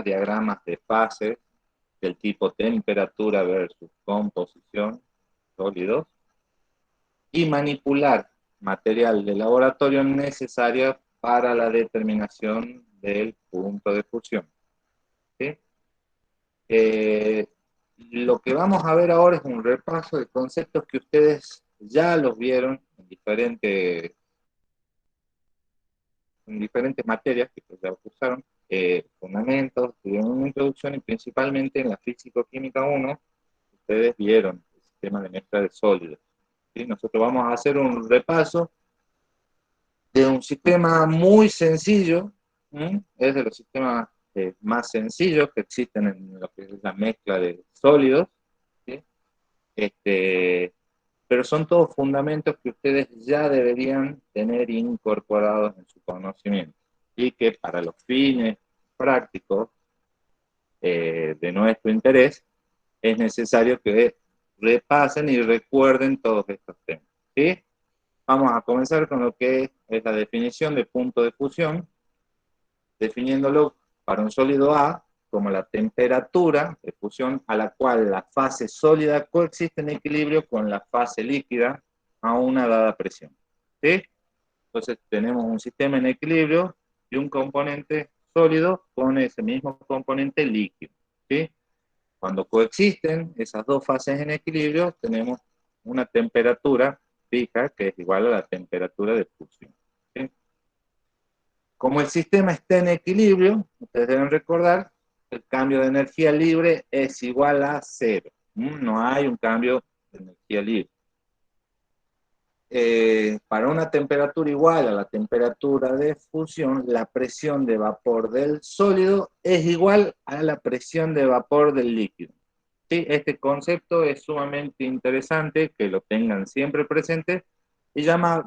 diagramas de fases del tipo temperatura versus composición, sólidos, y manipular material de laboratorio necesario para la determinación del punto de fusión. ¿Sí? Lo que vamos a ver ahora es un repaso de conceptos que ustedes ya los vieron en diferentes materias que ya cursaron, fundamentos, tuvieron una introducción y principalmente en la Físico-Química 1, ustedes vieron el sistema de mezcla de sólidos. ¿Sí? Nosotros vamos a hacer un repaso de un sistema muy sencillo, ¿sí? Es de los sistemas más sencillos que existen en lo que es la mezcla de sólidos, ¿sí? Pero son todos fundamentos que ustedes ya deberían tener incorporados en su conocimiento y que para los fines prácticos de nuestro interés es necesario que repasen y recuerden todos estos temas. ¿Sí? Vamos a comenzar con lo que es la definición de punto de fusión, definiéndolo para un sólido A como la temperatura de fusión a la cual la fase sólida coexiste en equilibrio con la fase líquida a una dada presión. ¿Sí? Entonces tenemos un sistema en equilibrio y un componente sólido con ese mismo componente líquido. ¿Sí? Cuando coexisten esas dos fases en equilibrio, tenemos una temperatura fija que es igual a la temperatura de fusión. ¿Sí? Como el sistema está en equilibrio, ustedes deben recordar que el cambio de energía libre es igual a cero. No hay un cambio de energía libre. Para una temperatura igual a la temperatura de fusión, la presión de vapor del sólido es igual a la presión de vapor del líquido. ¿Sí? Este concepto es sumamente interesante, que lo tengan siempre presente, y ya más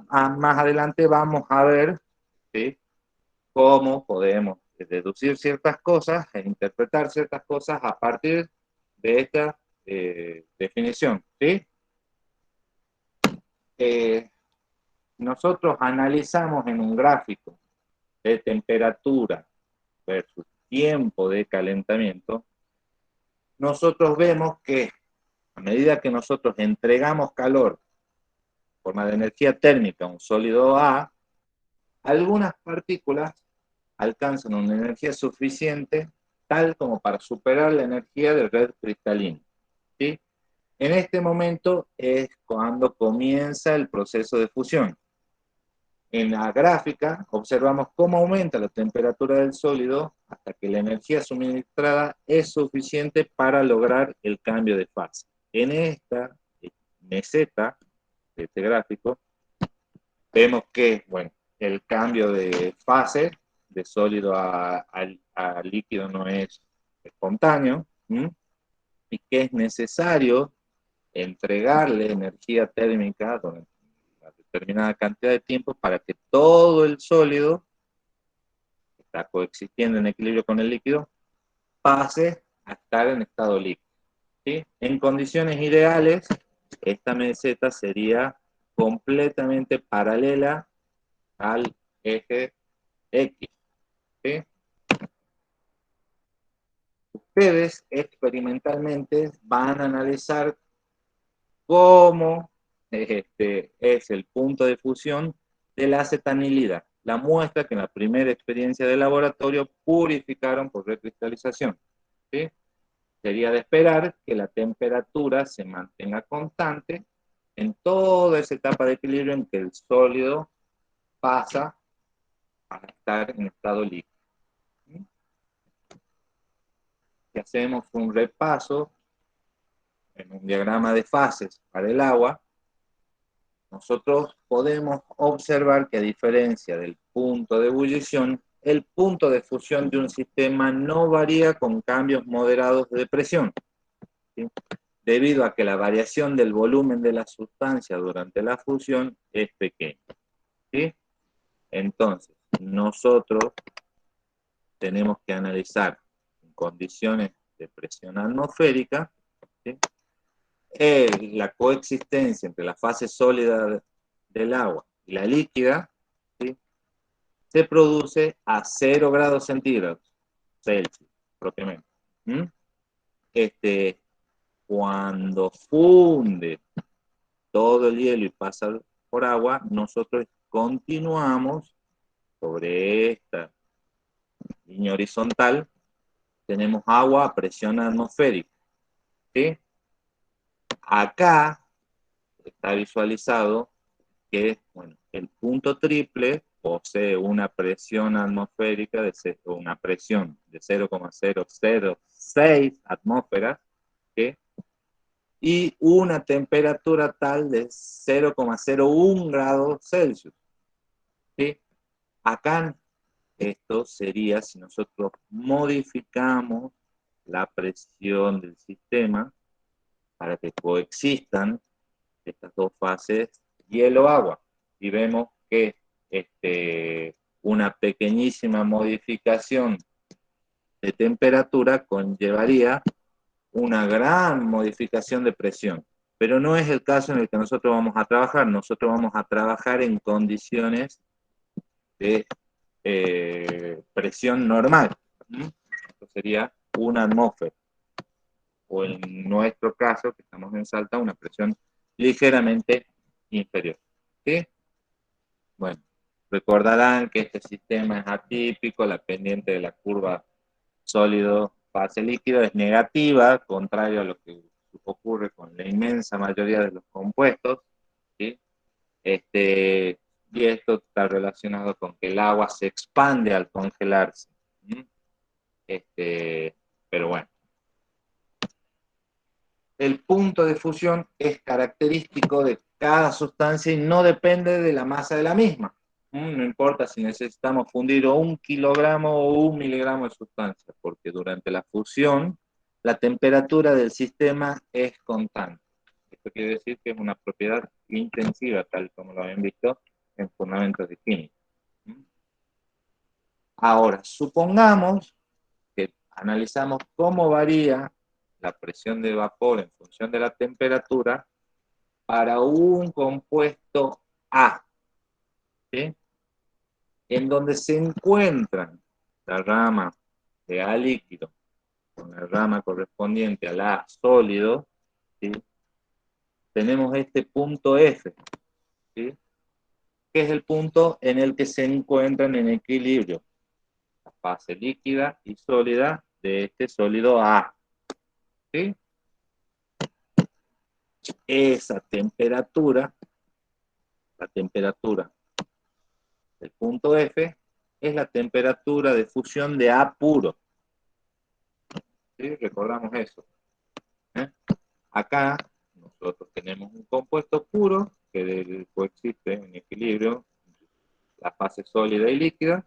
adelante vamos a ver, ¿sí?, cómo podemos deducir ciertas cosas e interpretar ciertas cosas a partir de esta definición. ¿Sí? Nosotros analizamos en un gráfico de temperatura versus tiempo de calentamiento, nosotros vemos que a medida que nosotros entregamos calor en forma de energía térmica a un sólido A, algunas partículas alcanzan una energía suficiente tal como para superar la energía del red cristalino. ¿Sí? En este momento es cuando comienza el proceso de fusión. En la gráfica observamos cómo aumenta la temperatura del sólido hasta que la energía suministrada es suficiente para lograr el cambio de fase. En esta meseta de este gráfico vemos que, bueno, el cambio de fase de sólido a líquido no es espontáneo, y que es necesario entregarle energía térmica durante una determinada cantidad de tiempo para que todo el sólido que está coexistiendo en equilibrio con el líquido pase a estar en estado líquido. ¿Sí? En condiciones ideales, esta meseta sería completamente paralela al eje X. ¿Sí? Ustedes experimentalmente van a analizar cómo es el punto de fusión de la acetanilida, la muestra que en la primera experiencia de laboratorio purificaron por recristalización. ¿Sí? Sería de esperar que la temperatura se mantenga constante en toda esa etapa de equilibrio en que el sólido pasa a estar en estado líquido. ¿Sí? Si hacemos un repaso en un diagrama de fases para el agua, nosotros podemos observar que a diferencia del punto de ebullición, el punto de fusión de un sistema no varía con cambios moderados de presión, ¿sí?, debido a que la variación del volumen de la sustancia durante la fusión es pequeña. ¿Sí? Entonces, nosotros tenemos que analizar en condiciones de presión atmosférica, ¿sí?, la coexistencia entre la fase sólida del agua y la líquida, ¿sí?, se produce a 0 grados centígrados Celsius. propiamente. ¿Mm? Cuando funde todo el hielo y pasa por agua, nosotros continuamos sobre esta línea horizontal, tenemos agua a presión atmosférica. ¿Sí? Acá está visualizado que bueno, el punto triple posee una presión atmosférica una presión de 0,006 atmósferas, ¿sí? Y una temperatura tal de 0,01 grados Celsius. ¿Sí? Acá esto sería si nosotros modificamos la presión del sistema para que coexistan estas dos fases, hielo-agua. Y vemos que una pequeñísima modificación de temperatura conllevaría una gran modificación de presión. Pero no es el caso en el que nosotros vamos a trabajar. Nosotros vamos a trabajar en condiciones de presión normal. Esto sería una atmósfera. O en nuestro caso, que estamos en Salta, una presión ligeramente inferior. ¿Sí? Bueno, recordarán que este sistema es atípico, la pendiente de la curva sólido fase líquido es negativa, contrario a lo que ocurre con la inmensa mayoría de los compuestos. ¿Sí? Y esto está relacionado con que el agua se expande al congelarse. Pero bueno. El punto de fusión es característico de cada sustancia y no depende de la masa de la misma. No importa si necesitamos fundir o 1 kilogramo o 1 miligramo de sustancia, porque durante la fusión la temperatura del sistema es constante. Esto quiere decir que es una propiedad intensiva, tal como lo habían visto en fundamentos de química. Ahora, supongamos que analizamos cómo varía la presión de vapor en función de la temperatura para un compuesto A, ¿sí? En donde se encuentran la rama de A líquido con la rama correspondiente al A sólido, ¿sí? Tenemos este punto F, ¿sí? Que es el punto en el que se encuentran en equilibrio la fase líquida y sólida de este sólido A. ¿Sí? Esa temperatura, la temperatura del punto F, es la temperatura de fusión de A puro. ¿Sí? Recordamos eso. Acá nosotros tenemos un compuesto puro que coexiste en equilibrio la fase sólida y líquida,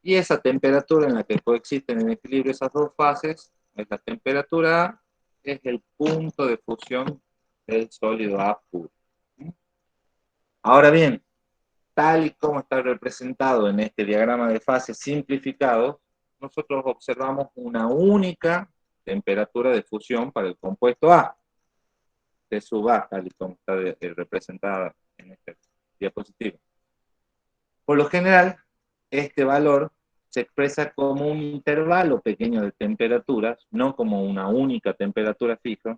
y esa temperatura en la que coexisten en equilibrio esas dos fases, esta temperatura A, es el punto de fusión del sólido A puro. Ahora bien, tal y como está representado en este diagrama de fases simplificado, nosotros observamos una única temperatura de fusión para el compuesto A, T sub A, tal y como está representada en este diapositivo. Por lo general, este valor se expresa como un intervalo pequeño de temperaturas, no como una única temperatura fija,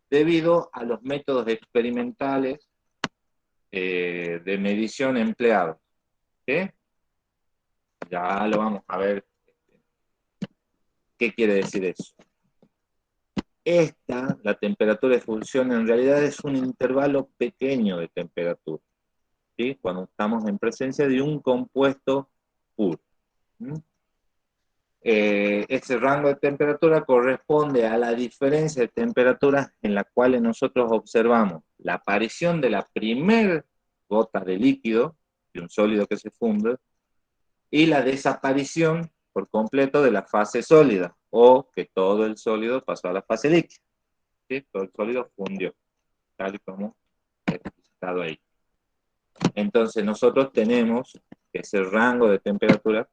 debido a los métodos experimentales de medición empleados. ¿Sí? Ya lo vamos a ver. ¿Qué quiere decir eso? La temperatura de fusión, en realidad es un intervalo pequeño de temperatura, ¿sí? Cuando estamos en presencia de un compuesto puro. Ese rango de temperatura corresponde a la diferencia de temperaturas en la cual nosotros observamos la aparición de la primera gota de líquido, de un sólido que se funde, y la desaparición por completo de la fase sólida, o que todo el sólido pasó a la fase líquida. ¿Sí? Todo el sólido fundió, tal y como he explicado ahí. Entonces nosotros tenemos que ese rango de temperatura,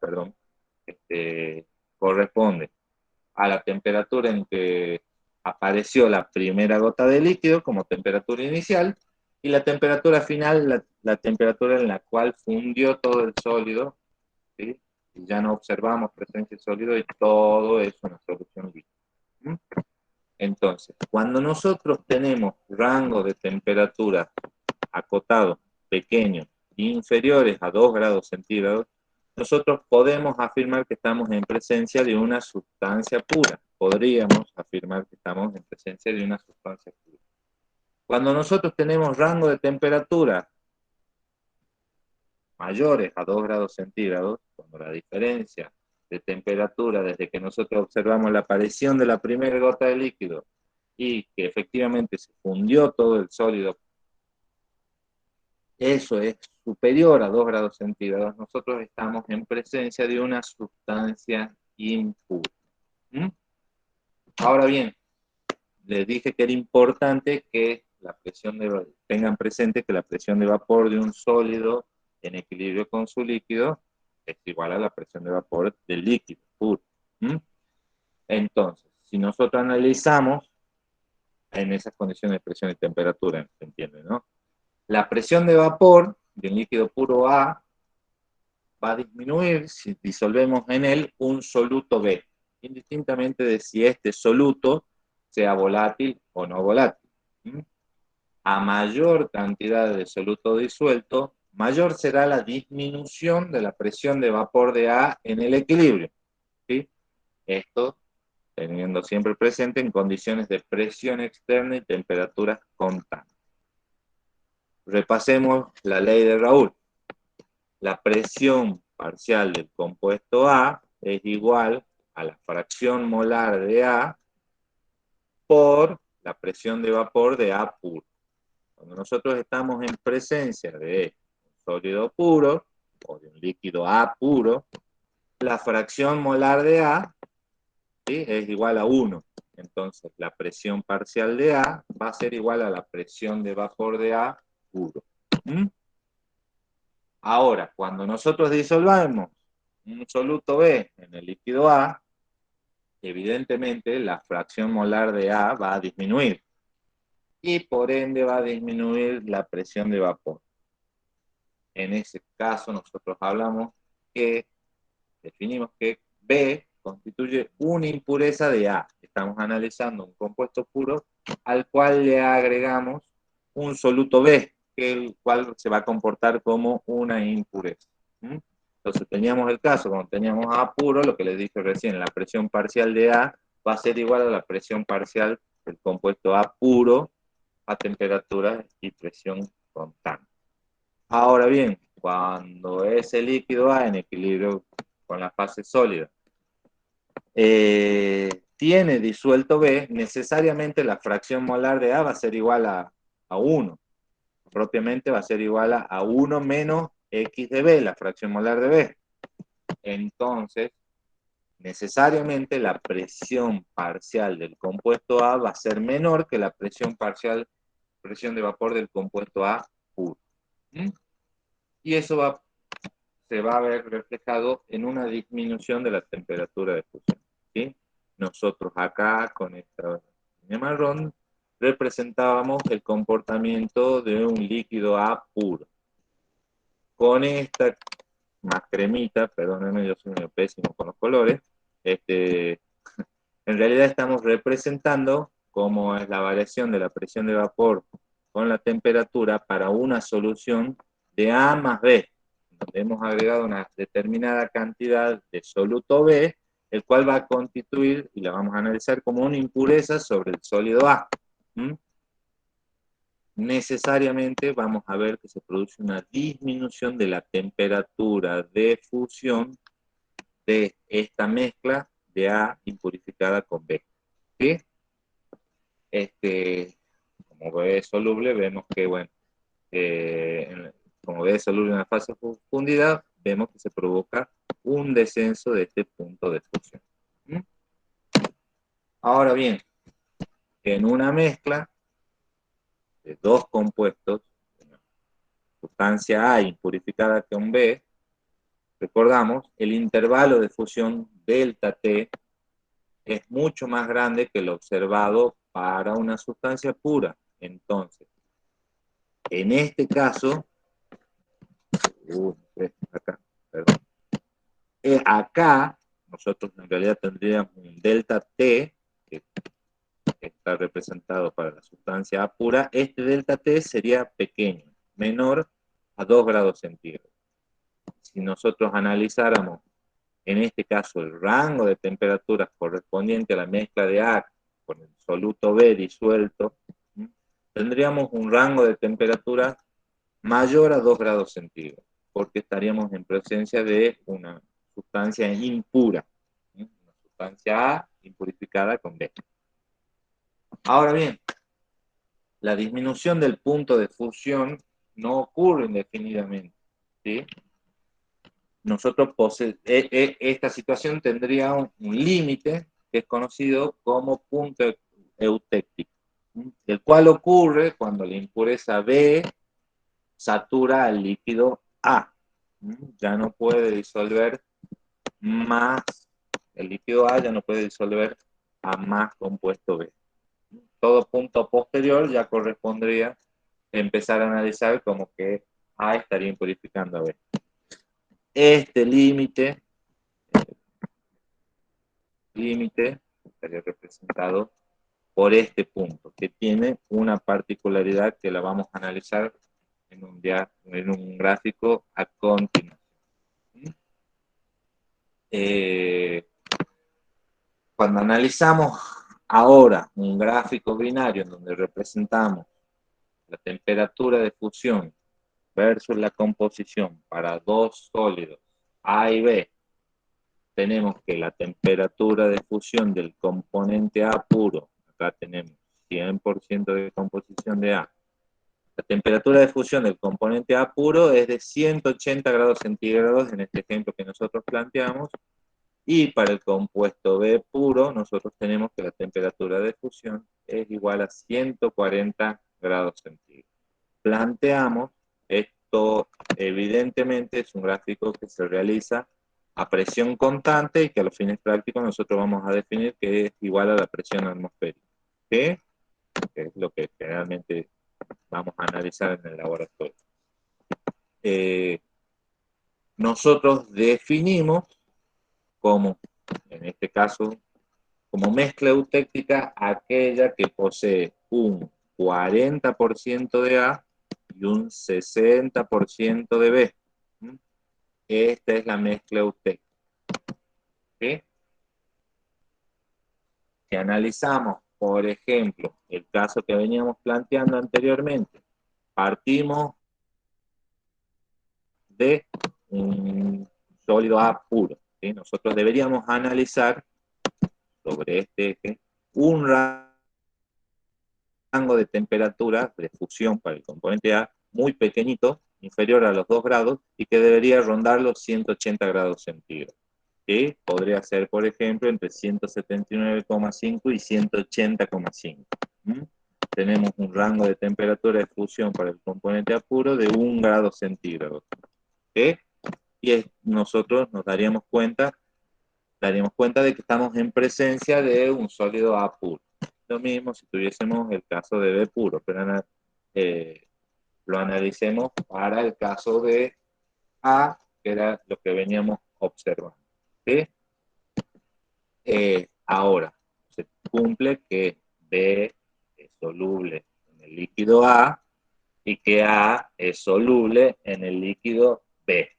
corresponde a la temperatura en que apareció la primera gota de líquido como temperatura inicial, y la temperatura final, la temperatura en la cual fundió todo el sólido, ¿sí? y ya no observamos presencia de sólido y todo es una solución líquida. ¿Mm? Entonces, cuando nosotros tenemos rango de temperatura acotado, pequeño, inferiores a 2 grados centígrados, nosotros podemos afirmar que estamos en presencia de una sustancia pura. Podríamos afirmar que estamos en presencia de una sustancia pura. Cuando nosotros tenemos rango de temperatura mayores a 2 grados centígrados, cuando la diferencia de temperatura desde que nosotros observamos la aparición de la primera gota de líquido y que efectivamente se fundió todo el sólido, eso es superior a 2 grados centígrados, nosotros estamos en presencia de una sustancia impura. ¿Mm? Ahora bien, les dije que era importante que tengan presente que la presión de vapor de un sólido en equilibrio con su líquido es igual a la presión de vapor del líquido puro. ¿Mm? Entonces, si nosotros analizamos en esas condiciones de presión y temperatura, ¿se entiende, no? La presión de vapor de un líquido puro A va a disminuir si disolvemos en él un soluto B, indistintamente de si este soluto sea volátil o no volátil. ¿Mm? A mayor cantidad de soluto disuelto, mayor será la disminución de la presión de vapor de A en el equilibrio. ¿Sí? Esto teniendo siempre presente en condiciones de presión externa y temperaturas constantes. Repasemos la ley de Raoult. La presión parcial del compuesto A es igual a la fracción molar de A por la presión de vapor de A puro. Cuando nosotros estamos en presencia de un sólido puro o de un líquido A puro, la fracción molar de A, ¿sí?, es igual a 1. Entonces, la presión parcial de A va a ser igual a la presión de vapor de A puro. ¿Mm? Ahora, cuando nosotros disolvamos un soluto B en el líquido A, evidentemente la fracción molar de A va a disminuir y por ende va a disminuir la presión de vapor. En ese caso nosotros definimos que B constituye una impureza de A. Estamos analizando un compuesto puro al cual le agregamos un soluto B, el cual se va a comportar como una impureza. ¿Mm? Entonces teníamos el caso, cuando teníamos A puro, lo que les dije recién, la presión parcial de A va a ser igual a la presión parcial del compuesto A puro a temperatura y presión constante. Ahora bien, cuando ese líquido A en equilibrio con la fase sólida tiene disuelto B, necesariamente la fracción molar de A va a ser igual a 1. Propiamente va a ser igual a 1 menos X de B, la fracción molar de B. Entonces, necesariamente la presión parcial del compuesto A va a ser menor que la presión de vapor del compuesto A puro. ¿Mm? Y eso se va a ver reflejado en una disminución de la temperatura de fusión. ¿Sí? Nosotros acá, con esta línea marrón, representábamos el comportamiento de un líquido A puro. Con esta más cremita, perdónenme, yo soy medio pésimo con los colores, en realidad estamos representando cómo es la variación de la presión de vapor con la temperatura para una solución de A más B, donde hemos agregado una determinada cantidad de soluto B, el cual va a constituir, y la vamos a analizar como una impureza sobre el sólido A. ¿Mm? Necesariamente vamos a ver que se produce una disminución de la temperatura de fusión de esta mezcla de A impurificada con B. ¿Sí? Como B es soluble, vemos que, bueno, como B es soluble en la fase fundida, vemos que se provoca un descenso de este punto de fusión. ¿Mm? Ahora bien, en una mezcla de dos compuestos, sustancia A impurificada con B, recordamos, el intervalo de fusión delta T es mucho más grande que lo observado para una sustancia pura. Entonces, en este caso, acá, perdón. Acá, nosotros en realidad tendríamos un delta T, que está representado para la sustancia A pura. Este delta T sería pequeño, menor a 2 grados centígrados. Si nosotros analizáramos, en este caso, el rango de temperaturas correspondiente a la mezcla de A con el soluto B disuelto, tendríamos un rango de temperatura mayor a 2 grados centígrados, porque estaríamos en presencia de una sustancia impura, una sustancia A impurificada con B. Ahora bien, la disminución del punto de fusión no ocurre indefinidamente, ¿sí? Nosotros esta situación tendría un límite que es conocido como punto eutéctico, el cual ocurre cuando la impureza B satura al líquido A. Ya no puede disolver más, el líquido A ya no puede disolver a más compuesto B. Todo punto posterior ya correspondría empezar a analizar como que A estaría impurificando a B. Este límite estaría representado por este punto, que tiene una particularidad que la vamos a analizar en un gráfico a continuación. Cuando analizamos ahora un gráfico binario en donde representamos la temperatura de fusión versus la composición para dos sólidos A y B, tenemos que la temperatura de fusión del componente A puro, acá tenemos 100% de composición de A, la temperatura de fusión del componente A puro es de 180 grados centígrados en este ejemplo que nosotros planteamos, y para el compuesto B puro nosotros tenemos que la temperatura de fusión es igual a 140 grados centígrados. Planteamos, esto evidentemente es un gráfico que se realiza a presión constante y que a los fines prácticos nosotros vamos a definir que es igual a la presión atmosférica, ¿sí? Que es lo que generalmente vamos a analizar en el laboratorio. Nosotros definimos como, en este caso, como mezcla eutéctica aquella que posee un 40% de A y un 60% de B. Esta es la mezcla eutéctica. ¿Sí? Si analizamos, por ejemplo, el caso que veníamos planteando anteriormente, partimos de un sólido A puro, ¿sí? Nosotros deberíamos analizar sobre este eje un rango de temperatura de fusión para el componente A muy pequeñito, inferior a los 2 grados, y que debería rondar los 180 grados centígrados. ¿Sí? Podría ser, por ejemplo, entre 179,5 y 180,5. Tenemos un rango de temperatura de fusión para el componente A puro de 1 grado centígrado. ¿Sí? Y nosotros nos daríamos cuenta de que estamos en presencia de un sólido A puro. Lo mismo si tuviésemos el caso de B puro, pero lo analicemos para el caso de A, que era lo que veníamos observando. ¿Sí? Ahora, se cumple que B es soluble en el líquido A y que A es soluble en el líquido B.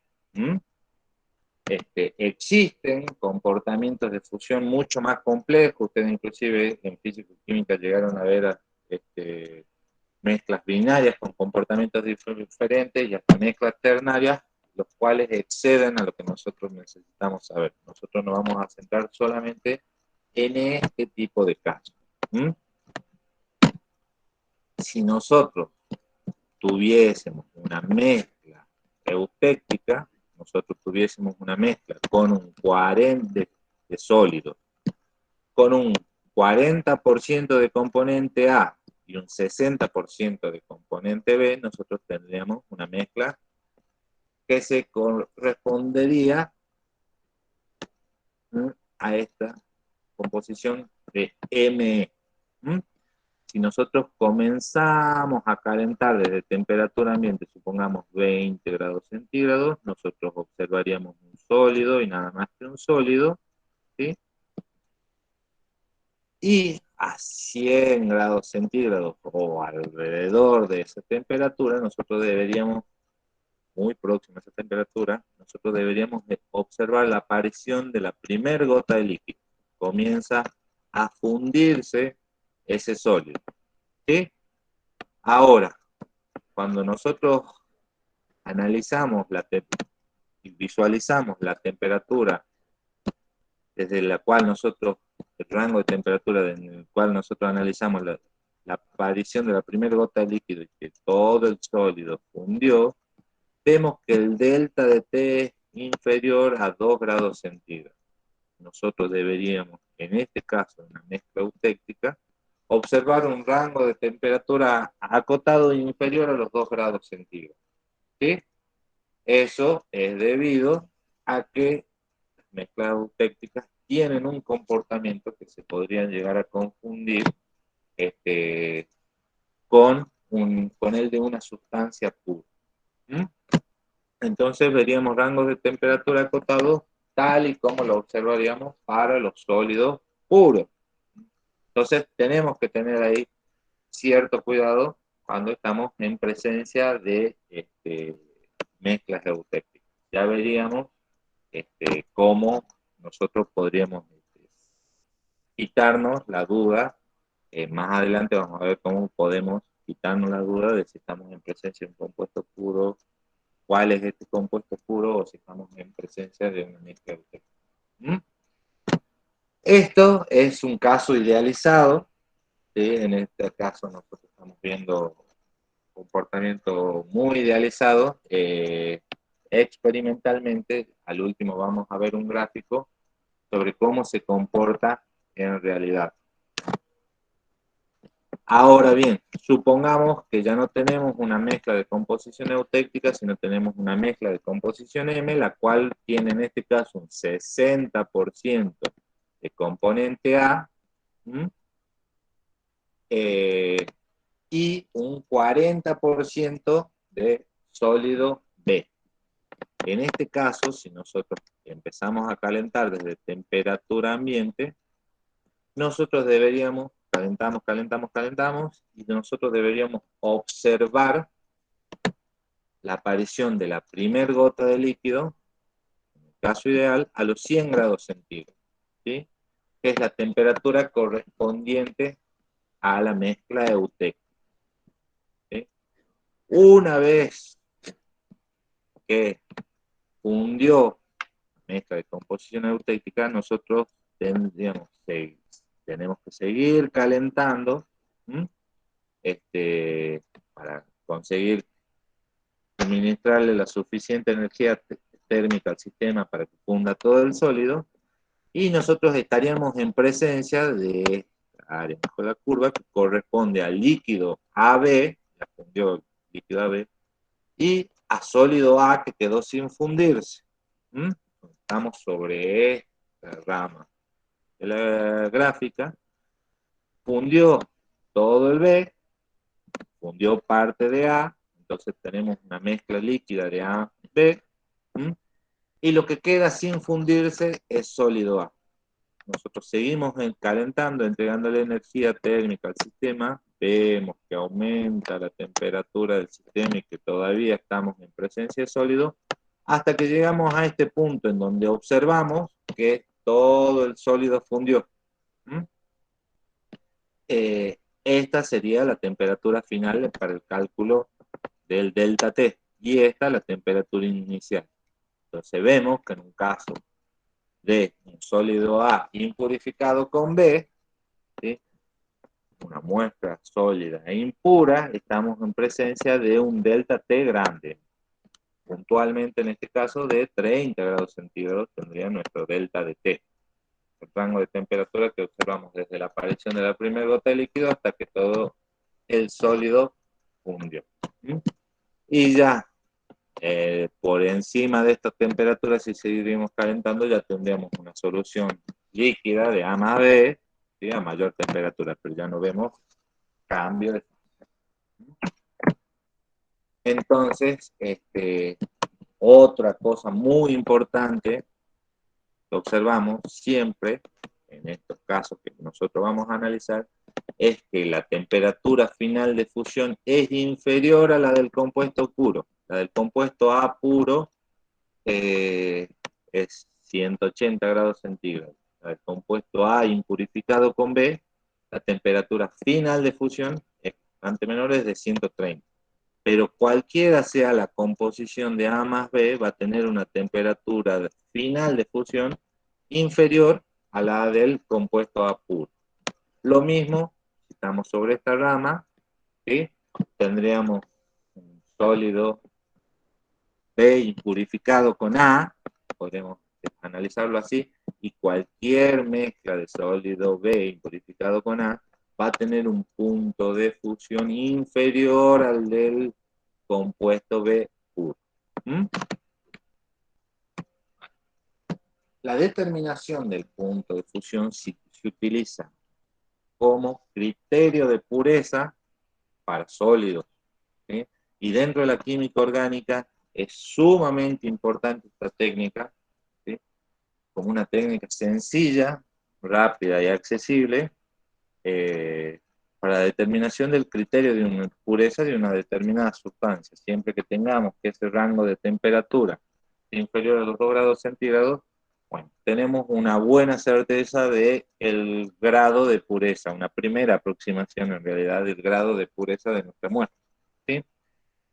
Existen comportamientos de fusión mucho más complejos. Ustedes inclusive en física y química llegaron a ver mezclas binarias con comportamientos diferentes y hasta mezclas ternarias, los cuales exceden a lo que nosotros necesitamos saber. Nosotros nos vamos a centrar solamente en este tipo de casos. Si nosotros tuviésemos una mezcla eutéctica, nosotros tuviésemos una mezcla con un 40 de sólidos, con un 40% de componente A y un 60% de componente B, nosotros tendríamos una mezcla que se correspondería a esta composición de ME. Si nosotros comenzamos a calentar desde temperatura ambiente, supongamos 20 grados centígrados, nosotros observaríamos un sólido y nada más que un sólido, ¿sí? Y a 100 grados centígrados o alrededor de esa temperatura, nosotros deberíamos, muy próximo a esa temperatura, nosotros deberíamos observar la aparición de la primera gota de líquido. Comienza a fundirse ese sólido, ¿sí? Ahora, cuando nosotros analizamos y visualizamos la temperatura desde la cual nosotros, el rango de temperatura en el cual nosotros analizamos la aparición de la primera gota de líquido y que todo el sólido fundió, vemos que el delta de T es inferior a 2 grados centígrados. Nosotros deberíamos, en este caso, en una mezcla eutéctica, observar un rango de temperatura acotado inferior a los 2 grados centígrados. ¿Sí? Eso es debido a que las mezclas eutécticas tienen un comportamiento que se podrían llegar a confundir con el de una sustancia pura. ¿Mm? Entonces veríamos rangos de temperatura acotados tal y como lo observaríamos para los sólidos puros. Entonces tenemos que tener ahí cierto cuidado cuando estamos en presencia de mezclas eutécticas. Ya veríamos cómo nosotros podríamos quitarnos la duda. Más adelante vamos a ver cómo podemos quitarnos la duda de si estamos en presencia de un compuesto puro, cuál es este compuesto puro o si estamos en presencia de una mezcla eutéctica. ¿Mm? Esto es un caso idealizado, ¿sí? En este caso nosotros estamos viendo un comportamiento muy idealizado. Experimentalmente, al último vamos a ver un gráfico sobre cómo se comporta en realidad. Ahora bien, supongamos que ya no tenemos una mezcla de composición eutéctica, sino tenemos una mezcla de composición M, la cual tiene en este caso un 60% de componente A y un 40% de sólido B. En este caso, si nosotros empezamos a calentar desde temperatura ambiente, nosotros deberíamos, calentamos, y nosotros deberíamos observar la aparición de la primer gota de líquido, en el caso ideal, a los 100 grados centígrados, ¿sí? Que es la temperatura correspondiente a la mezcla eutéctica. ¿Sí? Una vez que fundió la mezcla de composición eutéctica, nosotros tenemos que seguir calentando para conseguir suministrarle la suficiente energía térmica al sistema para que funda todo el sólido, y nosotros estaríamos en presencia de la área bajo la curva que corresponde al líquido AB, ya fundió el líquido AB, y a sólido A que quedó sin fundirse. Estamos sobre esta rama de la gráfica. Fundió todo el B, fundió parte de A, entonces tenemos una mezcla líquida de A, B, y lo que queda sin fundirse es sólido A. Nosotros seguimos calentando, entregándole energía térmica al sistema, vemos que aumenta la temperatura del sistema y que todavía estamos en presencia de sólido, hasta que llegamos a este punto en donde observamos que todo el sólido fundió. Esta sería la temperatura final para el cálculo del delta T, y esta la temperatura inicial. Entonces vemos que en un caso de un sólido A impurificado con B, ¿sí? Una muestra sólida e impura, estamos en presencia de un delta T grande. Puntualmente en este caso de 30 grados centígrados tendría nuestro delta de T. El rango de temperatura que observamos desde la aparición de la primera gota de líquido hasta que todo el sólido fundió. Y ya, por encima de esta temperatura, si seguimos calentando, ya tendríamos una solución líquida de A más B, ¿sí? A mayor temperatura, pero ya no vemos cambio de... Entonces, Otra cosa muy importante que observamos siempre, en estos casos que nosotros vamos a analizar, es que la temperatura final de fusión es inferior a la del compuesto puro. La del compuesto A puro es 180 grados centígrados. La del compuesto A impurificado con B, la temperatura final de fusión es bastante menor, es de 130. Pero cualquiera sea la composición de A más B, va a tener una temperatura final de fusión inferior a la del compuesto A puro. Lo mismo, si estamos sobre esta rama, ¿sí? Tendríamos un sólido B impurificado con A, podemos analizarlo así, y cualquier mezcla de sólido B impurificado con A va a tener un punto de fusión inferior al del compuesto B puro. ¿Mm? La determinación del punto de fusión se utiliza como criterio de pureza para sólidos, ¿sí? Y dentro de la química orgánica es sumamente importante esta técnica, ¿sí? Como una técnica sencilla, rápida y accesible, para la determinación del criterio de una pureza de una determinada sustancia. Siempre que tengamos que ese rango de temperatura es inferior a los 2 grados centígrados, bueno, tenemos una buena certeza del grado de pureza, una primera aproximación en realidad del grado de pureza de nuestra muestra, ¿sí?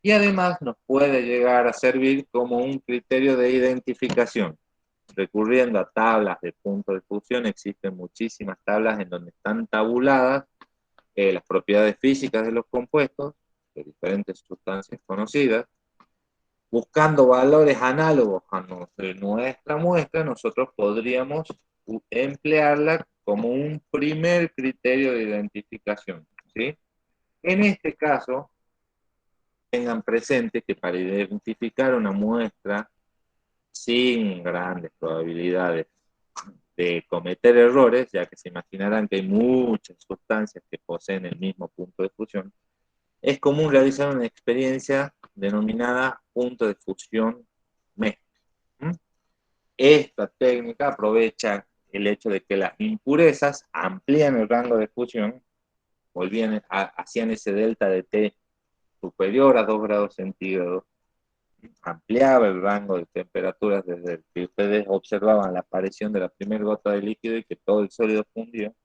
Y además nos puede llegar a servir como un criterio de identificación. Recurriendo a tablas de punto de fusión, existen muchísimas tablas en donde están tabuladas las propiedades físicas de los compuestos, de diferentes sustancias conocidas. Buscando valores análogos a nuestra muestra, nosotros podríamos emplearla como un primer criterio de identificación, ¿sí? En este caso, tengan presente que para identificar una muestra sin grandes probabilidades de cometer errores, ya que se imaginarán que hay muchas sustancias que poseen el mismo punto de fusión, es común realizar una experiencia denominada punto de fusión mezcla. Esta técnica aprovecha el hecho de que las impurezas amplían el rango de fusión, hacían ese delta de T superior a 2 grados centígrados, ampliaba el rango de temperaturas desde el que ustedes observaban la aparición de la primera gota de líquido y que todo el sólido fundió.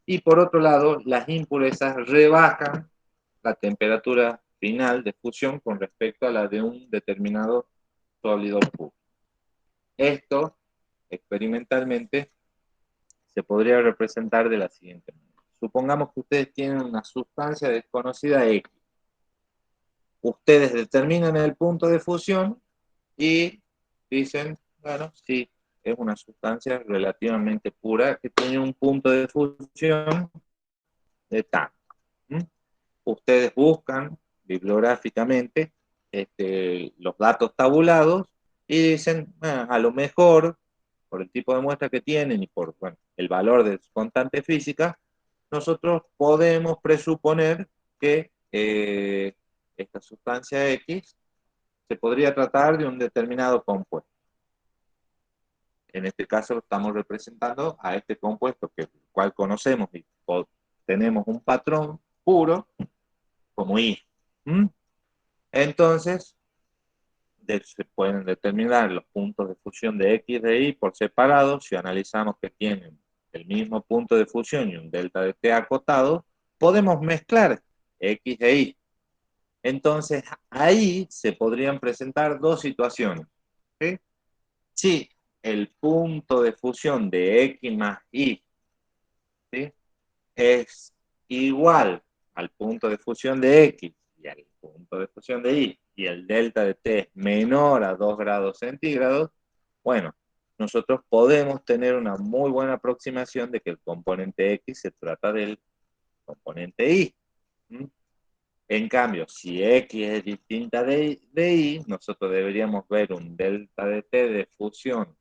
Y por otro lado, las impurezas rebajan la temperatura final de fusión con respecto a la de un determinado sólido puro. Esto, experimentalmente, se podría representar de la siguiente manera. Supongamos que ustedes tienen una sustancia desconocida X. Ustedes determinan el punto de fusión y dicen, bueno, sí, es una sustancia relativamente pura que tiene un punto de fusión de tanto. ¿Mm? Ustedes buscan bibliográficamente los datos tabulados y dicen, a lo mejor, por el tipo de muestra que tienen y por bueno, el valor de su constante física, nosotros podemos presuponer que esta sustancia X se podría tratar de un determinado compuesto. En este caso estamos representando a este compuesto que el cual conocemos y tenemos un patrón puro como I. ¿Mm? Entonces, se pueden determinar los puntos de fusión de X de Y por separado. Si analizamos que tienen el mismo punto de fusión y un delta de T acotado, podemos mezclar X e Y. Entonces, ahí se podrían presentar dos situaciones, ¿sí? Si el punto de fusión de X más Y, ¿sí?, es igual al punto de fusión de X y al punto de fusión de Y, y el delta de T es menor a 2 grados centígrados, bueno, nosotros podemos tener una muy buena aproximación de que el componente X se trata del componente Y. ¿Mm? En cambio, si X es distinta de Y, nosotros deberíamos ver un delta de T de fusión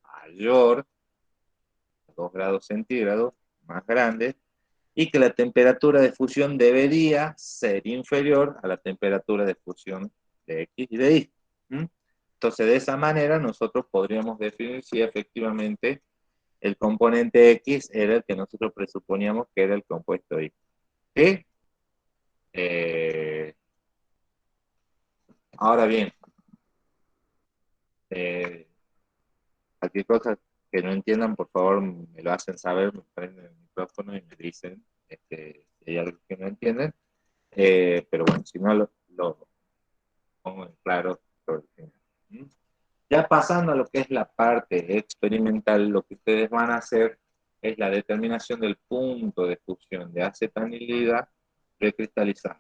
mayor, 2 grados centígrados, más grande, y que la temperatura de fusión debería ser inferior a la temperatura de fusión de X y de Y. ¿Mm? Entonces, de esa manera, nosotros podríamos definir si efectivamente el componente X era el que nosotros presuponíamos que era el compuesto Y. ¿Sí? Eh, ahora bien, eh, cualquier cosa que no entiendan, por favor, me lo hacen saber, me prenden el micrófono y me dicen si hay algo que no entienden. Pero bueno, si no, lo pongo en claro sobre el final. ¿Mm? Ya pasando a lo que es la parte experimental, lo que ustedes van a hacer es la determinación del punto de fusión de acetanilida recristalizada.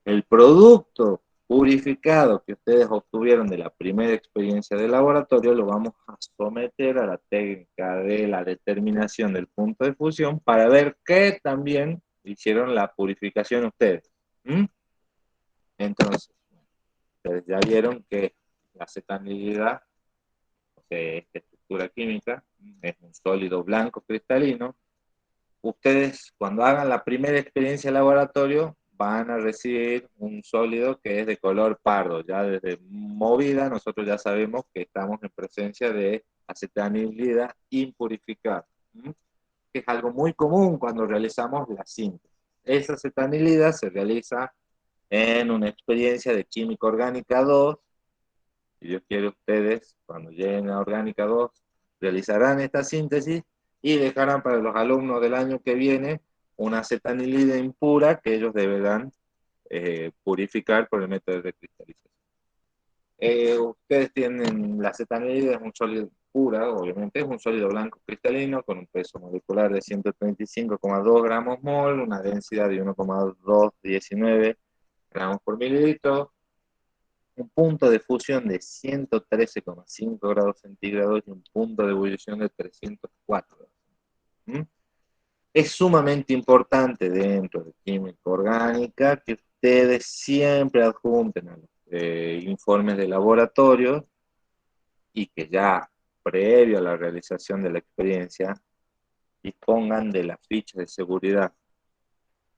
El producto purificado que ustedes obtuvieron de la primera experiencia de laboratorio lo vamos a someter a la técnica de la determinación del punto de fusión para ver qué también hicieron la purificación ustedes. ¿Mm? Entonces, ustedes ya vieron que la acetanilidad, o sea, esta estructura química, es un sólido blanco cristalino. Ustedes, cuando hagan la primera experiencia de laboratorio, van a recibir un sólido que es de color pardo. Ya desde movida, nosotros ya sabemos que estamos en presencia de acetanilida impurificada, que es algo muy común cuando realizamos la síntesis. Esa acetanilida se realiza en una experiencia de química orgánica 2. Si Dios quiere, ustedes, cuando lleguen a orgánica 2, realizarán esta síntesis y dejarán para los alumnos del año que viene una acetanilida impura que ellos deberán purificar por el método de cristalización. Ustedes tienen la acetanilida, es un sólido pura, obviamente, es un sólido blanco cristalino con un peso molecular de 135,2 gramos mol, una densidad de 1,219 gramos por mililitro, un punto de fusión de 113,5 grados centígrados y un punto de ebullición de 304 grados. ¿Mm? Es sumamente importante dentro de química orgánica que ustedes siempre adjunten a los informes de laboratorio y que ya previo a la realización de la experiencia dispongan de la ficha de seguridad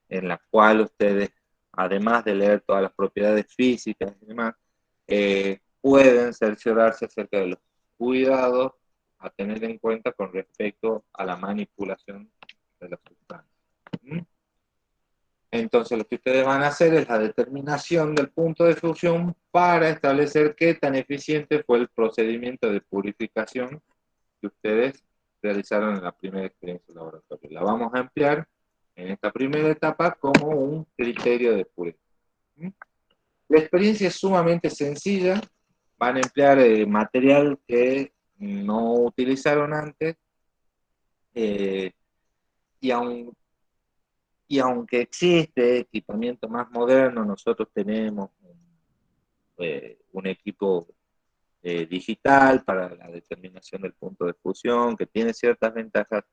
en la cual ustedes, además de leer todas las propiedades físicas y demás, pueden cerciorarse acerca de los cuidados a tener en cuenta con respecto a la manipulación de la sustancia. ¿Mm? Entonces, lo que ustedes van a hacer es la determinación del punto de fusión para establecer qué tan eficiente fue el procedimiento de purificación que ustedes realizaron en la primera experiencia laboratorio. La vamos a emplear en esta primera etapa como un criterio de pureza. ¿Mm? La experiencia es sumamente sencilla. Van a emplear material que no utilizaron antes eh, y, aun, y aunque existe equipamiento más moderno, nosotros tenemos un equipo digital para la determinación del punto de fusión que tiene ciertas ventajas.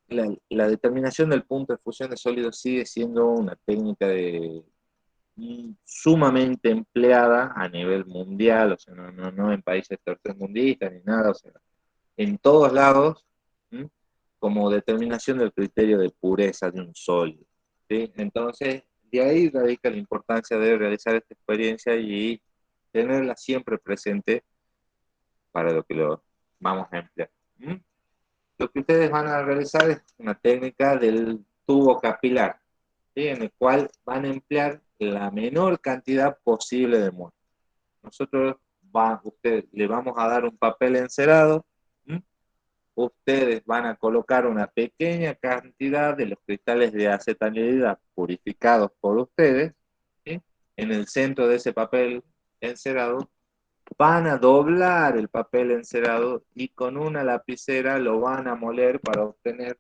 La determinación del punto de fusión de sólidos sigue siendo una técnica sumamente empleada a nivel mundial, o sea, no en países tercermundistas ni nada, o sea, en todos lados, ¿sí? Como determinación del criterio de pureza de un sólido. ¿Sí? Entonces, de ahí radica la importancia de realizar esta experiencia y tenerla siempre presente para lo que lo vamos a emplear. ¿Mm? Lo que ustedes van a realizar es una técnica del tubo capilar, ¿sí? En el cual van a emplear la menor cantidad posible de muestra. Nosotros le vamos a dar un papel encerado. ¿Mm? Ustedes van a colocar una pequeña cantidad de los cristales de acetanilidad purificados por ustedes, ¿sí? En el centro de ese papel encerado. Van a doblar el papel encerado y con una lapicera lo van a moler para obtener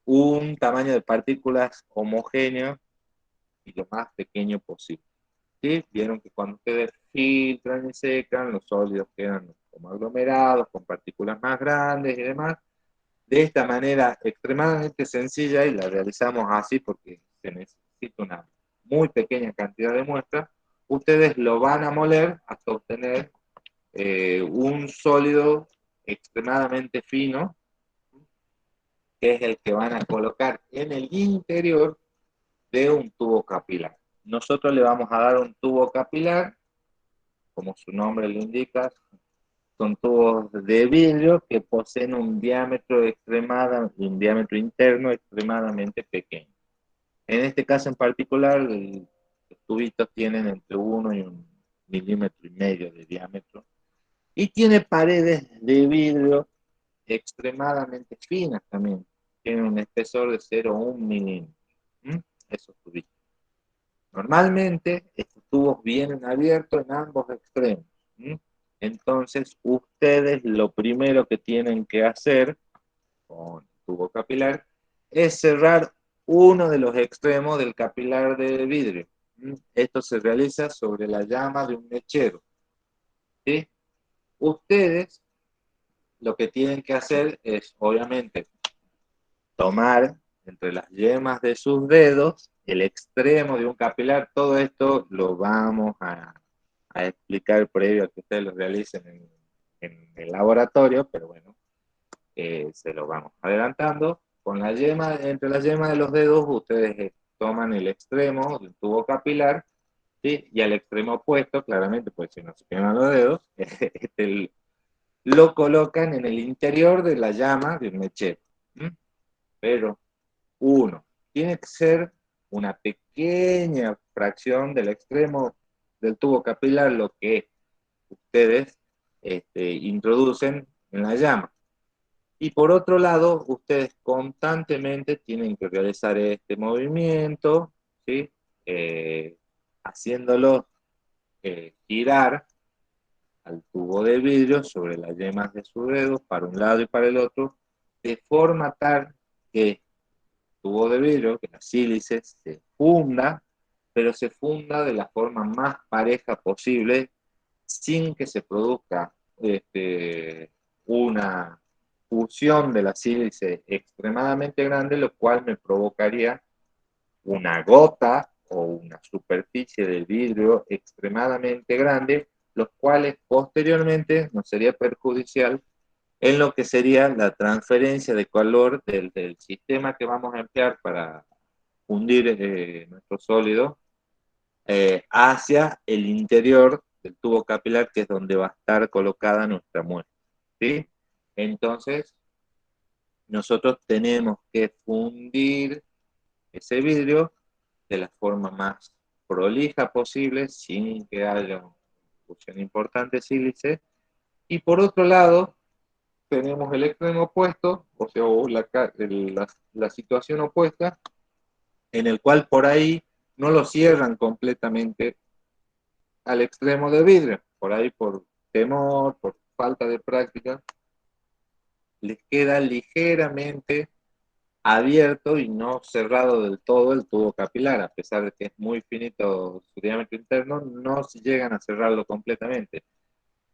un tamaño de partículas homogéneo y lo más pequeño posible. ¿Sí? Vieron que cuando ustedes filtran y secan, los sólidos quedan como aglomerados, con partículas más grandes y demás. De esta manera extremadamente sencilla, y la realizamos así porque se necesita una muy pequeña cantidad de muestra, ustedes lo van a moler hasta obtener un sólido extremadamente fino, que es el que van a colocar en el interior de un tubo capilar. nosotros le vamos a dar un tubo capilar, como su nombre lo indica, son tubos de vidrio que poseen un diámetro un diámetro interno extremadamente pequeño. En este caso en particular, los tubitos tienen entre 1 y 1,5 milímetros de diámetro y tiene paredes de vidrio extremadamente finas también. Tienen un espesor de 0,1 milímetros. Esos tubitos. Normalmente estos tubos vienen abiertos en ambos extremos. Entonces, ustedes lo primero que tienen que hacer con el tubo capilar es cerrar uno de los extremos del capilar de vidrio. Esto se realiza sobre la llama de un mechero. ¿Sí? Ustedes lo que tienen que hacer es, obviamente, tomar entre las yemas de sus dedos el extremo de un capilar. Todo esto lo vamos a explicar previo a que ustedes lo realicen en el laboratorio, pero bueno, se lo vamos adelantando. Con la yema, entre las yemas de los dedos, ustedes toman el extremo del tubo capilar, ¿sí? Y al extremo opuesto, claramente, pues si no se queman los dedos, lo colocan en el interior de la llama de un mechero. Pero uno, tiene que ser una pequeña fracción del extremo del tubo capilar lo que ustedes introducen en la llama. Y por otro lado, ustedes constantemente tienen que realizar este movimiento, ¿sí? Haciéndolo girar al tubo de vidrio sobre las yemas de sus dedos para un lado y para el otro, de forma tal que el tubo de vidrio, que la sílice se funda, pero se funda de la forma más pareja posible, sin que se produzca una fusión de la sílice extremadamente grande, lo cual me provocaría una gota o una superficie de vidrio extremadamente grande, los cuales posteriormente nos sería perjudicial en lo que sería la transferencia de calor del sistema que vamos a emplear para fundir nuestro sólido hacia el interior del tubo capilar, que es donde va a estar colocada nuestra muestra. ¿Sí? Entonces, nosotros tenemos que fundir ese vidrio de la forma más prolija posible, sin que haya una fusión importante de sílice. Y por otro lado, tenemos el extremo opuesto, o sea, la situación opuesta, en el cual por ahí no lo cierran completamente al extremo de vidrio. Por ahí, por temor, por falta de práctica, les queda ligeramente abierto y no cerrado del todo el tubo capilar, a pesar de que es muy finito su diámetro interno, no se llegan a cerrarlo completamente.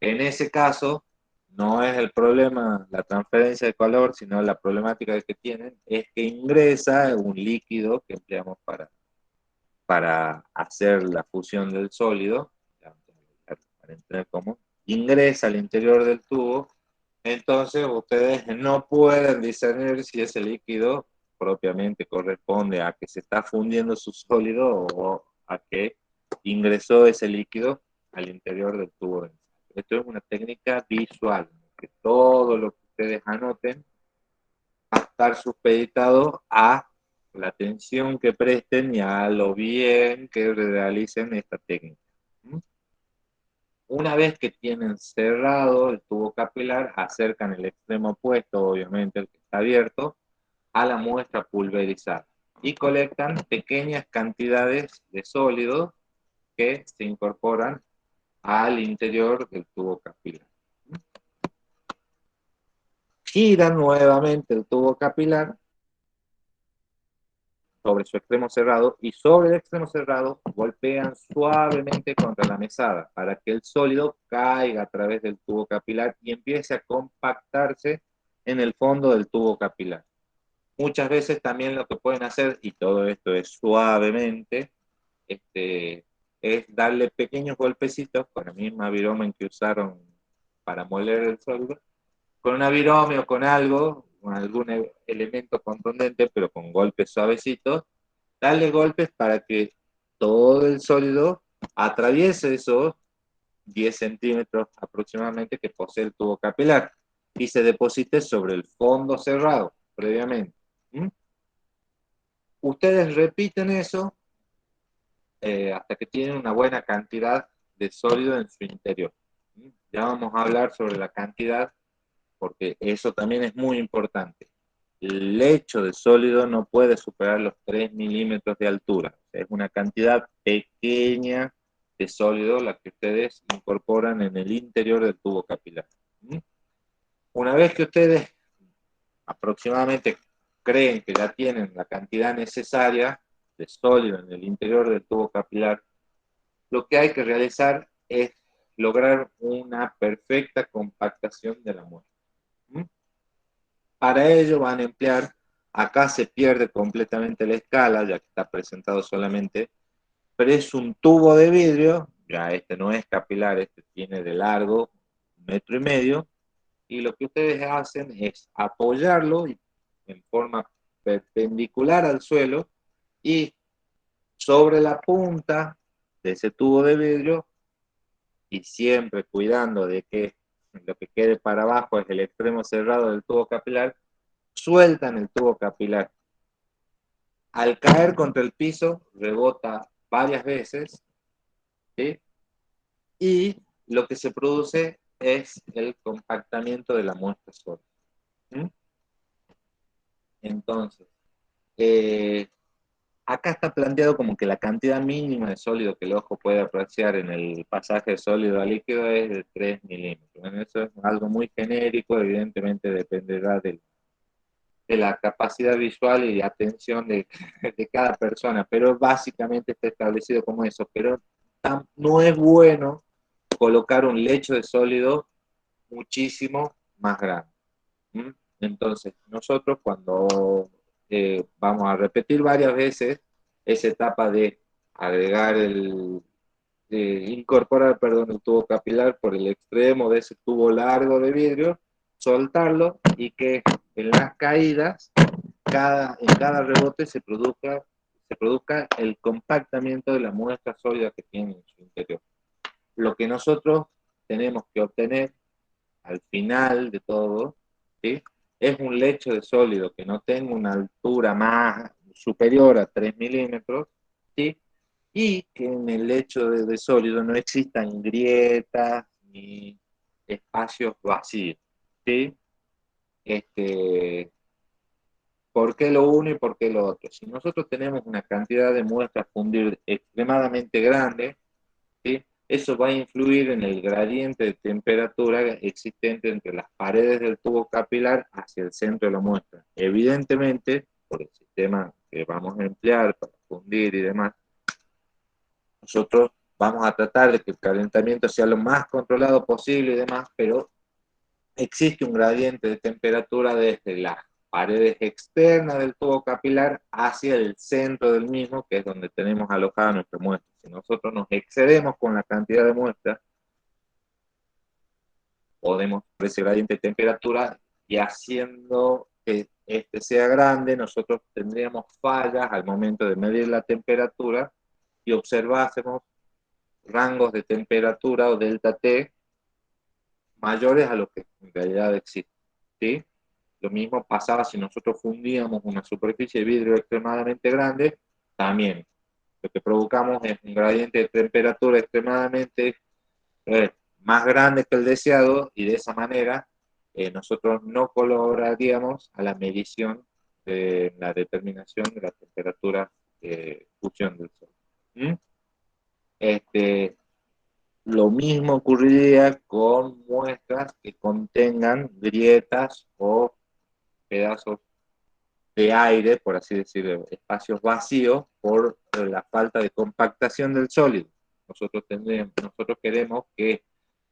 En ese caso, no es el problema la transferencia de calor, sino la problemática que tienen es que ingresa un líquido que empleamos para hacer la fusión del sólido, para entender cómo, ingresa al interior del tubo. Entonces ustedes no pueden discernir si ese líquido propiamente corresponde a que se está fundiendo su sólido o a que ingresó ese líquido al interior del tubo. Esto es una técnica visual, que todo lo que ustedes anoten va a estar supeditado a la atención que presten y a lo bien que realicen esta técnica. Una vez que tienen cerrado el tubo capilar, acercan el extremo opuesto, obviamente el que está abierto, a la muestra pulverizada y colectan pequeñas cantidades de sólido que se incorporan al interior del tubo capilar. Giran nuevamente el tubo capilar sobre su extremo cerrado y sobre el extremo cerrado golpean suavemente contra la mesada para que el sólido caiga a través del tubo capilar y empiece a compactarse en el fondo del tubo capilar. Muchas veces también lo que pueden hacer, y todo esto es suavemente, es darle pequeños golpecitos con la misma viromen que usaron para moler el sólido, con una virome o con algo, con algún elemento contundente, pero con golpes suavecitos, darle golpes para que todo el sólido atraviese esos 10 centímetros aproximadamente que posee el tubo capilar y se deposite sobre el fondo cerrado previamente. Ustedes repiten eso hasta que tienen una buena cantidad de sólido en su interior. Ya vamos a hablar sobre la cantidad porque eso también es muy importante. El lecho de sólido no puede superar los 3 milímetros de altura. Es una cantidad pequeña de sólido la que ustedes incorporan en el interior del tubo capilar. Una vez que ustedes aproximadamente creen que ya tienen la cantidad necesaria de sólido en el interior del tubo capilar, lo que hay que realizar es lograr una perfecta compactación de la muestra. Para ello van a emplear, acá se pierde completamente la escala, ya que está presentado solamente, pero es un tubo de vidrio, ya este no es capilar, este tiene de largo 1,5 metros, y lo que ustedes hacen es apoyarlo en forma perpendicular al suelo y sobre la punta de ese tubo de vidrio, y siempre cuidando de que lo que quede para abajo es el extremo cerrado del tubo capilar, sueltan el tubo capilar. Al caer contra el piso, rebota varias veces, ¿sí? Y lo que se produce es el compactamiento de la muestra sólida. Entonces, acá está planteado como que la cantidad mínima de sólido que el ojo puede apreciar en el pasaje de sólido a líquido es de 3 milímetros. Bueno, eso es algo muy genérico, evidentemente dependerá de la capacidad visual y atención de cada persona, pero básicamente está establecido como eso. Pero no es bueno colocar un lecho de sólido muchísimo más grande. Entonces, nosotros cuando vamos a repetir varias veces esa etapa de agregar incorporar, perdón, el tubo capilar por el extremo de ese tubo largo de vidrio, soltarlo y que en las caídas, en cada rebote se produzca el compactamiento de la muestra sólida que tiene en su interior. Lo que nosotros tenemos que obtener al final de todo, ¿sí?, es un lecho de sólido que no tenga una altura más superior a 3 milímetros, ¿sí?, y que en el lecho de sólido no existan grietas ni espacios vacíos, ¿sí? ¿Por qué lo uno y por qué lo otro? Si nosotros tenemos una cantidad de muestras fundir extremadamente grande, ¿sí?, eso va a influir en el gradiente de temperatura existente entre las paredes del tubo capilar hacia el centro de la muestra. Evidentemente, por el sistema que vamos a emplear para fundir y demás, nosotros vamos a tratar de que el calentamiento sea lo más controlado posible y demás, pero existe un gradiente de temperatura desde las paredes externas del tubo capilar hacia el centro del mismo, que es donde tenemos alojada nuestra muestra. Si nosotros nos excedemos con la cantidad de muestra, podemos por ese gradiente de temperatura, y haciendo que este sea grande, nosotros tendríamos fallas al momento de medir la temperatura y observásemos rangos de temperatura o delta T mayores a lo que en realidad existe, ¿sí? Lo mismo pasaba si nosotros fundíamos una superficie de vidrio extremadamente grande, también lo que provocamos es un gradiente de temperatura extremadamente más grande que el deseado, y de esa manera nosotros no colaboraríamos a la medición de la determinación de la temperatura de fusión del Sol. Lo mismo ocurriría con muestras que contengan grietas o pedazos de aire, por así decirlo, espacios vacíos por la falta de compactación del sólido. Nosotros queremos que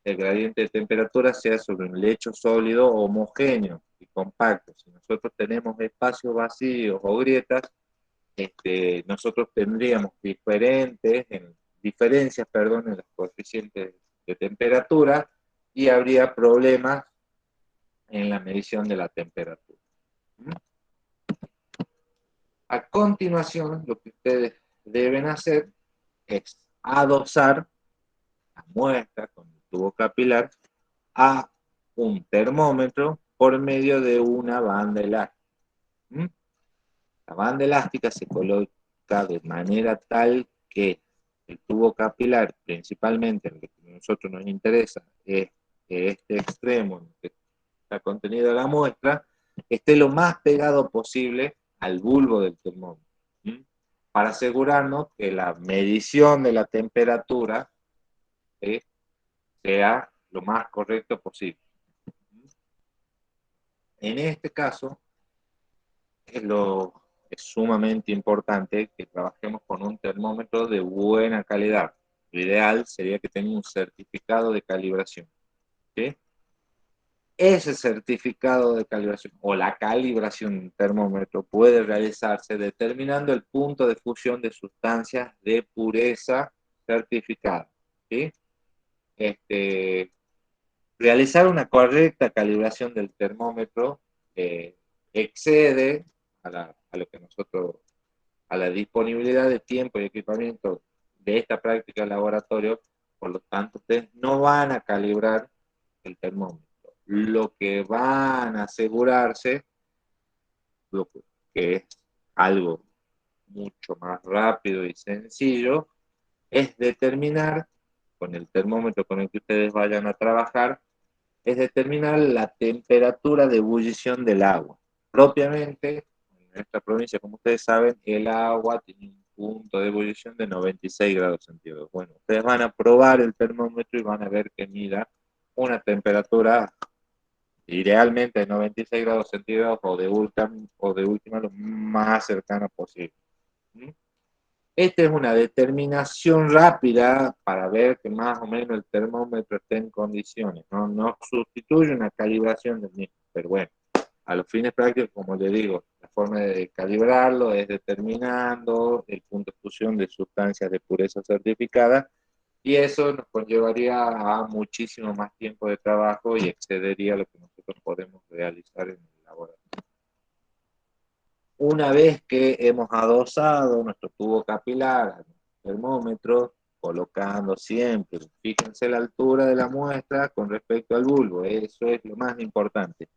el gradiente de temperatura sea sobre un lecho sólido homogéneo y compacto. Si nosotros tenemos espacios vacíos o grietas, nosotros tendríamos diferencias, perdón, en los coeficientes de temperatura, y habría problemas en la medición de la temperatura. A continuación, lo que ustedes deben hacer es adosar la muestra con el tubo capilar a un termómetro por medio de una banda elástica. ¿Mm? La banda elástica se coloca de manera tal que el tubo capilar, principalmente lo que a nosotros nos interesa, es que este extremo en el que está contenida la muestra, esté lo más pegado posible al bulbo del termómetro. ¿Mm? Para asegurarnos que la medición de la temperatura sea lo más correcto posible. En este caso, es sumamente importante que trabajemos con un termómetro de buena calidad. Lo ideal sería que tenga un certificado de calibración. ¿Sí? Ese certificado de calibración o la calibración del termómetro puede realizarse determinando el punto de fusión de sustancias de pureza certificada. ¿Sí? Realizar una correcta calibración del termómetro excede a lo que nosotros, a la disponibilidad de tiempo y equipamiento de esta práctica de laboratorio. Por lo tanto, ustedes no van a calibrar el termómetro. Lo que van a asegurarse, lo que es algo mucho más rápido y sencillo, es determinar con el termómetro con el que ustedes vayan a trabajar, es determinar la temperatura de ebullición del agua. Propiamente, en nuestra provincia, como ustedes saben, el agua tiene un punto de ebullición de 96 grados centígrados. Bueno, ustedes van a probar el termómetro y van a ver que mida una temperatura idealmente de 96 grados centígrados o de última lo más cercana posible. ¿Mm? Esta es una determinación rápida para ver que más o menos el termómetro esté en condiciones. No sustituye una calibración del mismo, pero bueno, a los fines prácticos, como les digo, la forma de calibrarlo es determinando el punto de fusión de sustancias de pureza certificada y eso nos conllevaría a muchísimo más tiempo de trabajo y excedería lo que nosotros podemos realizar en el laboratorio. Una vez que hemos adosado nuestro tubo capilar al termómetro, colocando siempre, fíjense la altura de la muestra con respecto al bulbo, eso es lo más importante.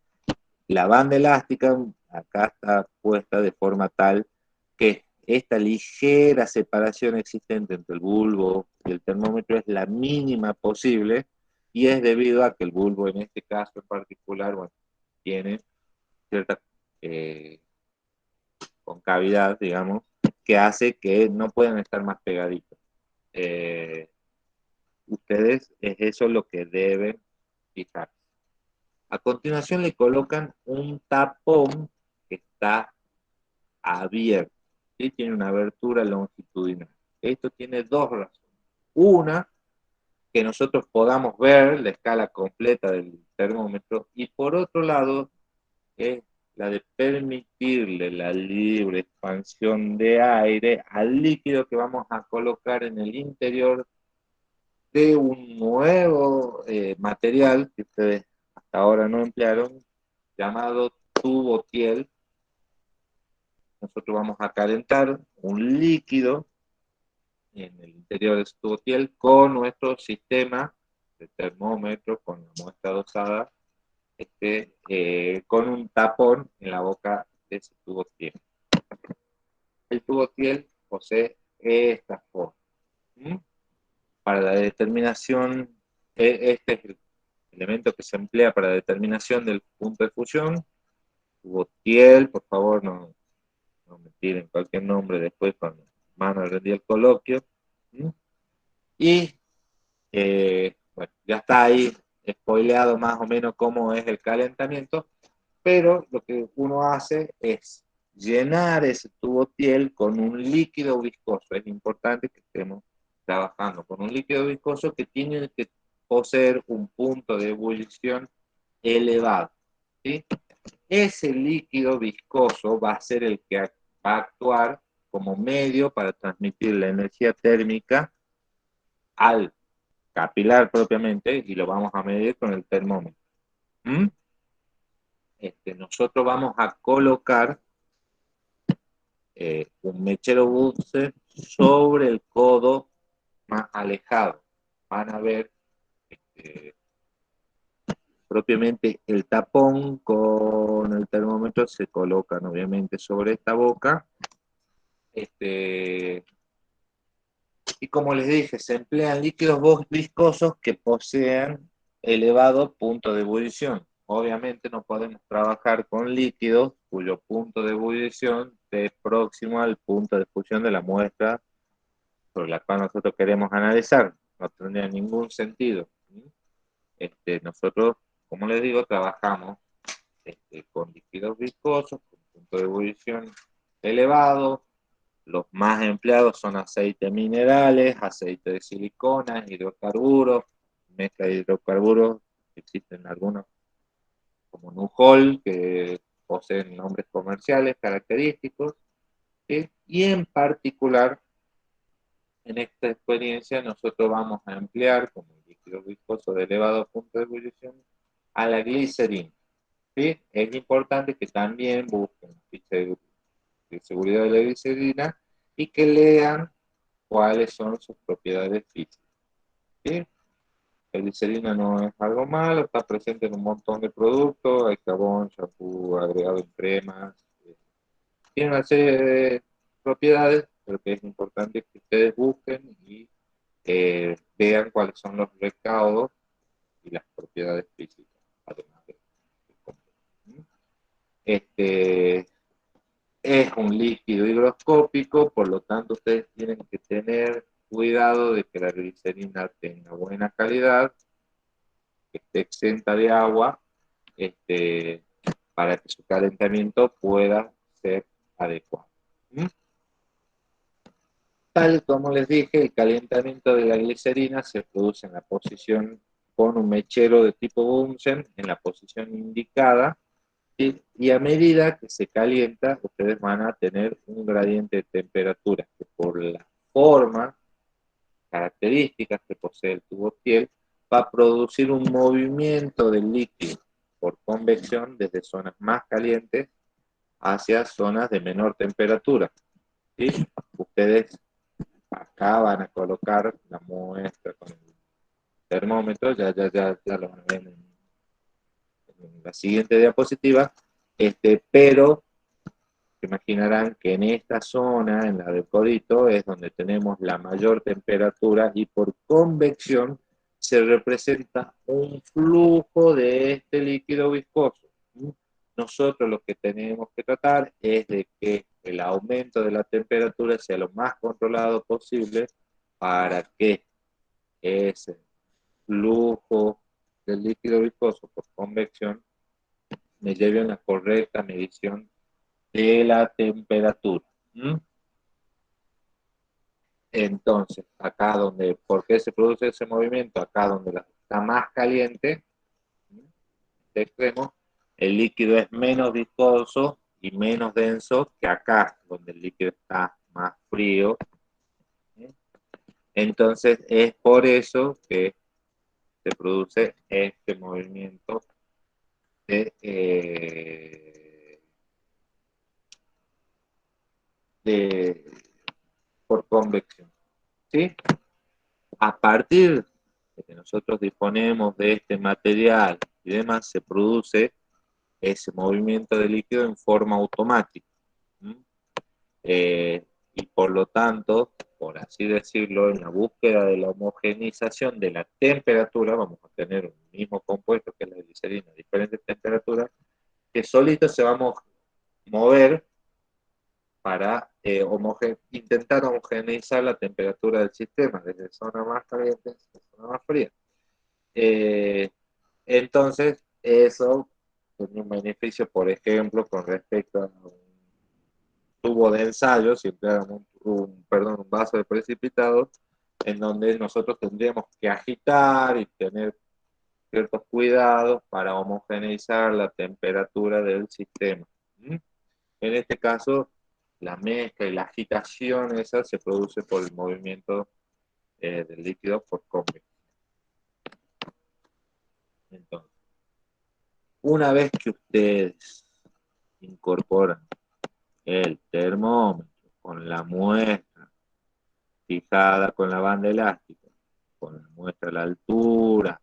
La banda elástica acá está puesta de forma tal que esta ligera separación existente entre el bulbo y el termómetro es la mínima posible y es debido a que el bulbo en este caso en particular, bueno, tiene cierta concavidad, digamos, que hace que no puedan estar más pegaditos. Ustedes es eso lo que deben fijar. A continuación le colocan un tapón que está abierto, ¿sí? Tiene una abertura longitudinal. Esto tiene dos razones. Una, que nosotros podamos ver la escala completa del termómetro y por otro lado es la de permitirle la libre expansión de aire al líquido que vamos a colocar en el interior de un nuevo material que ustedes hasta ahora no emplearon, llamado tubo Thiel. Nosotros vamos a calentar un líquido en el interior de este tubo Thiel con nuestro sistema de termómetro, con la muestra dosada, con un tapón en la boca de ese tubo Thiel. El tubo Thiel posee esta forma. ¿Mm? Para la determinación, este es el elemento que se emplea para la determinación del punto de fusión. Tubo Thiel, por favor, no me tiren cualquier nombre después cuando van a rendir el coloquio. ¿Mm? Y bueno, ya está ahí spoileado más o menos cómo es el calentamiento, pero lo que uno hace es llenar ese tubo Thiel con un líquido viscoso. Es importante que estemos trabajando con un líquido viscoso que tiene que poseer un punto de ebullición elevado, ¿sí? Ese líquido viscoso va a ser el que va a actuar como medio para transmitir la energía térmica al capilar propiamente y lo vamos a medir con el termómetro. ¿Mm? Nosotros vamos a colocar un mechero Bunsen sobre el codo más alejados van a ver propiamente el tapón con el termómetro se colocan obviamente sobre esta boca. Y como les dije, se emplean líquidos viscosos que poseen elevado punto de ebullición. Obviamente no podemos trabajar con líquidos cuyo punto de ebullición esté próximo al punto de fusión de la muestra sobre la cual nosotros queremos analizar. No tendría ningún sentido. Nosotros, como les digo, trabajamos con líquidos viscosos, con punto de ebullición elevado. Los más empleados son aceites minerales, aceite de silicona, hidrocarburos, mezcla de hidrocarburos. Existen algunos como Nujol que poseen nombres comerciales característicos, ¿sí? Y en particular, en esta experiencia, nosotros vamos a emplear como líquido viscoso de elevado punto de ebullición a la glicerina. ¿Sí? Es importante que también busquen ficha de seguridad de la glicerina y que lean cuáles son sus propiedades físicas. ¿Sí? La glicerina no es algo malo, está presente en un montón de productos, hay jabón, shampoo, agregado en cremas, tiene una serie de propiedades, pero que es importante que ustedes busquen y vean cuáles son los recaudos y las propiedades físicas, además de este, es un líquido higroscópico, por lo tanto ustedes tienen que tener cuidado de que la glicerina tenga buena calidad, que esté exenta de agua, para que su calentamiento pueda ser adecuado. ¿Mm? Tal como les dije, el calentamiento de la glicerina se produce en la posición con un mechero de tipo Bunsen, en la posición indicada, ¿sí? Y a medida que se calienta, ustedes van a tener un gradiente de temperatura que por la forma, características que posee el tubo piel, va a producir un movimiento del líquido por convección desde zonas más calientes hacia zonas de menor temperatura. ¿Sí? Ustedes acá van a colocar la muestra con el termómetro, ya lo van a ver en la siguiente diapositiva, pero se imaginarán que en esta zona, en la del codito, es donde tenemos la mayor temperatura y por convección se representa un flujo de este líquido viscoso. Nosotros lo que tenemos que tratar es de que el aumento de la temperatura sea lo más controlado posible para que ese flujo del líquido viscoso por convección me lleve a una correcta medición de la temperatura. ¿Mm? Entonces, acá donde, ¿por qué se produce ese movimiento? Acá donde está más caliente, de extremo, el líquido es menos viscoso y menos denso que acá, donde el líquido está más frío. Entonces, es por eso que se produce este movimiento de, por convección. ¿Sí? A partir de que nosotros disponemos de este material y demás, se produce ese movimiento de líquido en forma automática. Y por lo tanto, por así decirlo, en la búsqueda de la homogeneización de la temperatura, vamos a tener un mismo compuesto que es la glicerina a diferentes temperaturas, que solito se va a mover para intentar homogeneizar la temperatura del sistema, desde zona más caliente a zona más fría. Entonces, eso tiene un beneficio, por ejemplo, con respecto a un tubo de ensayo, si empleáramos un vaso de precipitado, en donde nosotros tendríamos que agitar y tener ciertos cuidados para homogeneizar la temperatura del sistema. ¿Mm? En este caso, la mezcla y la agitación esa se produce por el movimiento del líquido por convección. Entonces, una vez que ustedes incorporan el termómetro con la muestra fijada con la banda elástica, con la muestra a la altura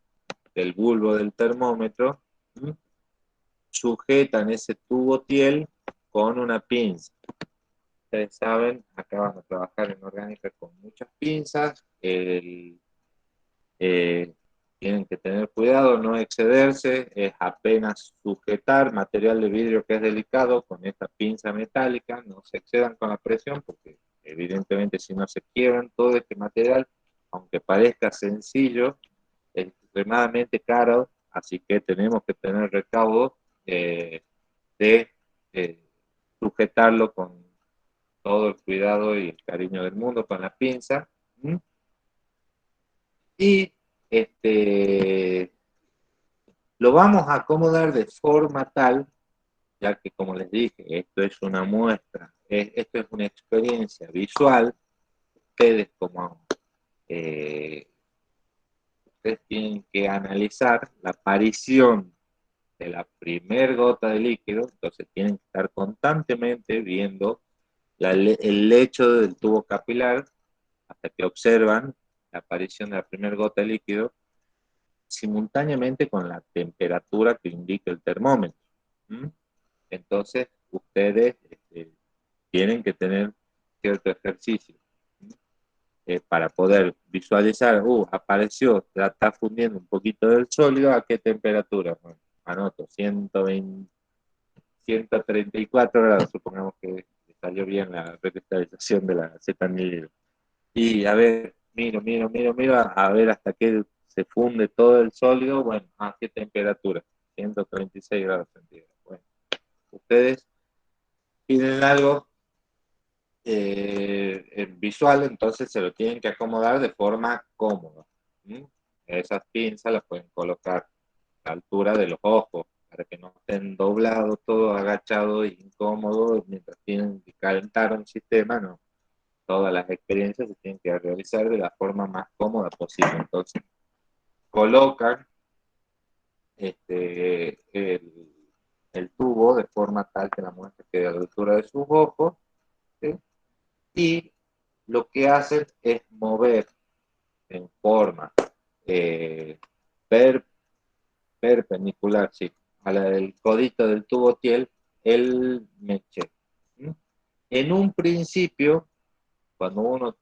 del bulbo del termómetro, sujetan ese tubo Thiel con una pinza. Ustedes saben, acá van a trabajar en orgánica con muchas pinzas. Tienen que tener cuidado, no excederse, es apenas sujetar material de vidrio que es delicado con esta pinza metálica, no se excedan con la presión porque evidentemente si no se quiebran todo este material, aunque parezca sencillo, es extremadamente caro, así que tenemos que tener recaudo de sujetarlo con todo el cuidado y el cariño del mundo con la pinza. Y lo vamos a acomodar de forma tal, ya que como les dije, esto es una muestra, esto es una experiencia visual. Ustedes ustedes tienen que analizar la aparición de la primer gota de líquido, entonces tienen que estar constantemente viendo el lecho del tubo capilar hasta que observan la aparición de la primera gota de líquido simultáneamente con la temperatura que indica el termómetro. Entonces, ustedes tienen que tener cierto ejercicio para poder visualizar, apareció, está fundiendo un poquito del sólido, ¿a qué temperatura? Bueno, anoto, 120, 134 grados, supongamos que salió bien la recristalización de la Z-anhidro. Y a ver, miro, a ver hasta qué se funde todo el sólido. Bueno, ¿a qué temperatura? 136 grados centígrados. Bueno, ustedes piden algo visual, entonces se lo tienen que acomodar de forma cómoda. Esas pinzas las pueden colocar a la altura de los ojos, para que no estén doblados, todos agachados e incómodos mientras tienen que calentar un sistema, ¿no? Todas las experiencias se tienen que realizar de la forma más cómoda posible. Entonces, colocan el tubo de forma tal que la muestra quede a la altura de sus ojos, ¿sí? Y lo que hacen es mover en forma eh, per, perpendicular, sí, a la del codito del tubo Thiel, el mechero. En un principio, cuando uno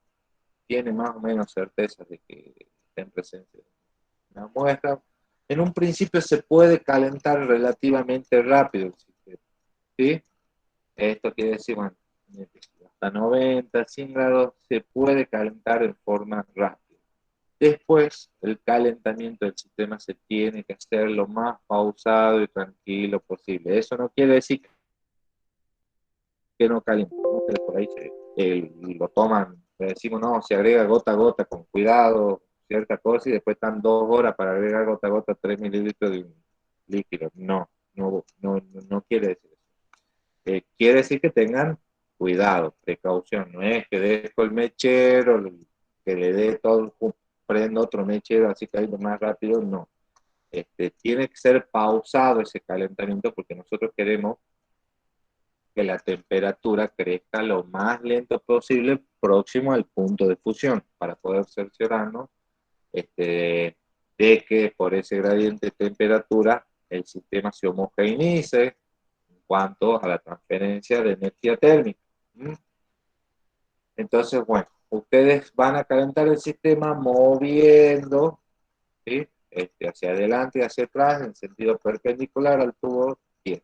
tiene más o menos certeza de que está en presencia de una muestra, en un principio se puede calentar relativamente rápido el sistema, ¿sí? Esto quiere decir, bueno, hasta 90, 100 grados se puede calentar en forma rápida. Después, el calentamiento del sistema se tiene que hacer lo más pausado y tranquilo posible. Eso no quiere decir que no caliente, ¿no? Que por ahí lo toman, le decimos, no, se agrega gota a gota con cuidado, cierta cosa, y después están 2 horas para agregar gota a gota 3 mililitros de un líquido. No quiere decir eso. Quiere decir que tengan cuidado, precaución. No es que dejo el mechero, que le dé todo, prendo otro mechero así caliente más rápido, no. Tiene que ser pausado ese calentamiento porque nosotros queremos que la temperatura crezca lo más lento posible próximo al punto de fusión para poder cerciorarnos de que por ese gradiente de temperatura el sistema se homogeneice en cuanto a la transferencia de energía térmica. Entonces, bueno, ustedes van a calentar el sistema moviendo, ¿sí? Hacia adelante y hacia atrás en sentido perpendicular al tubo 10,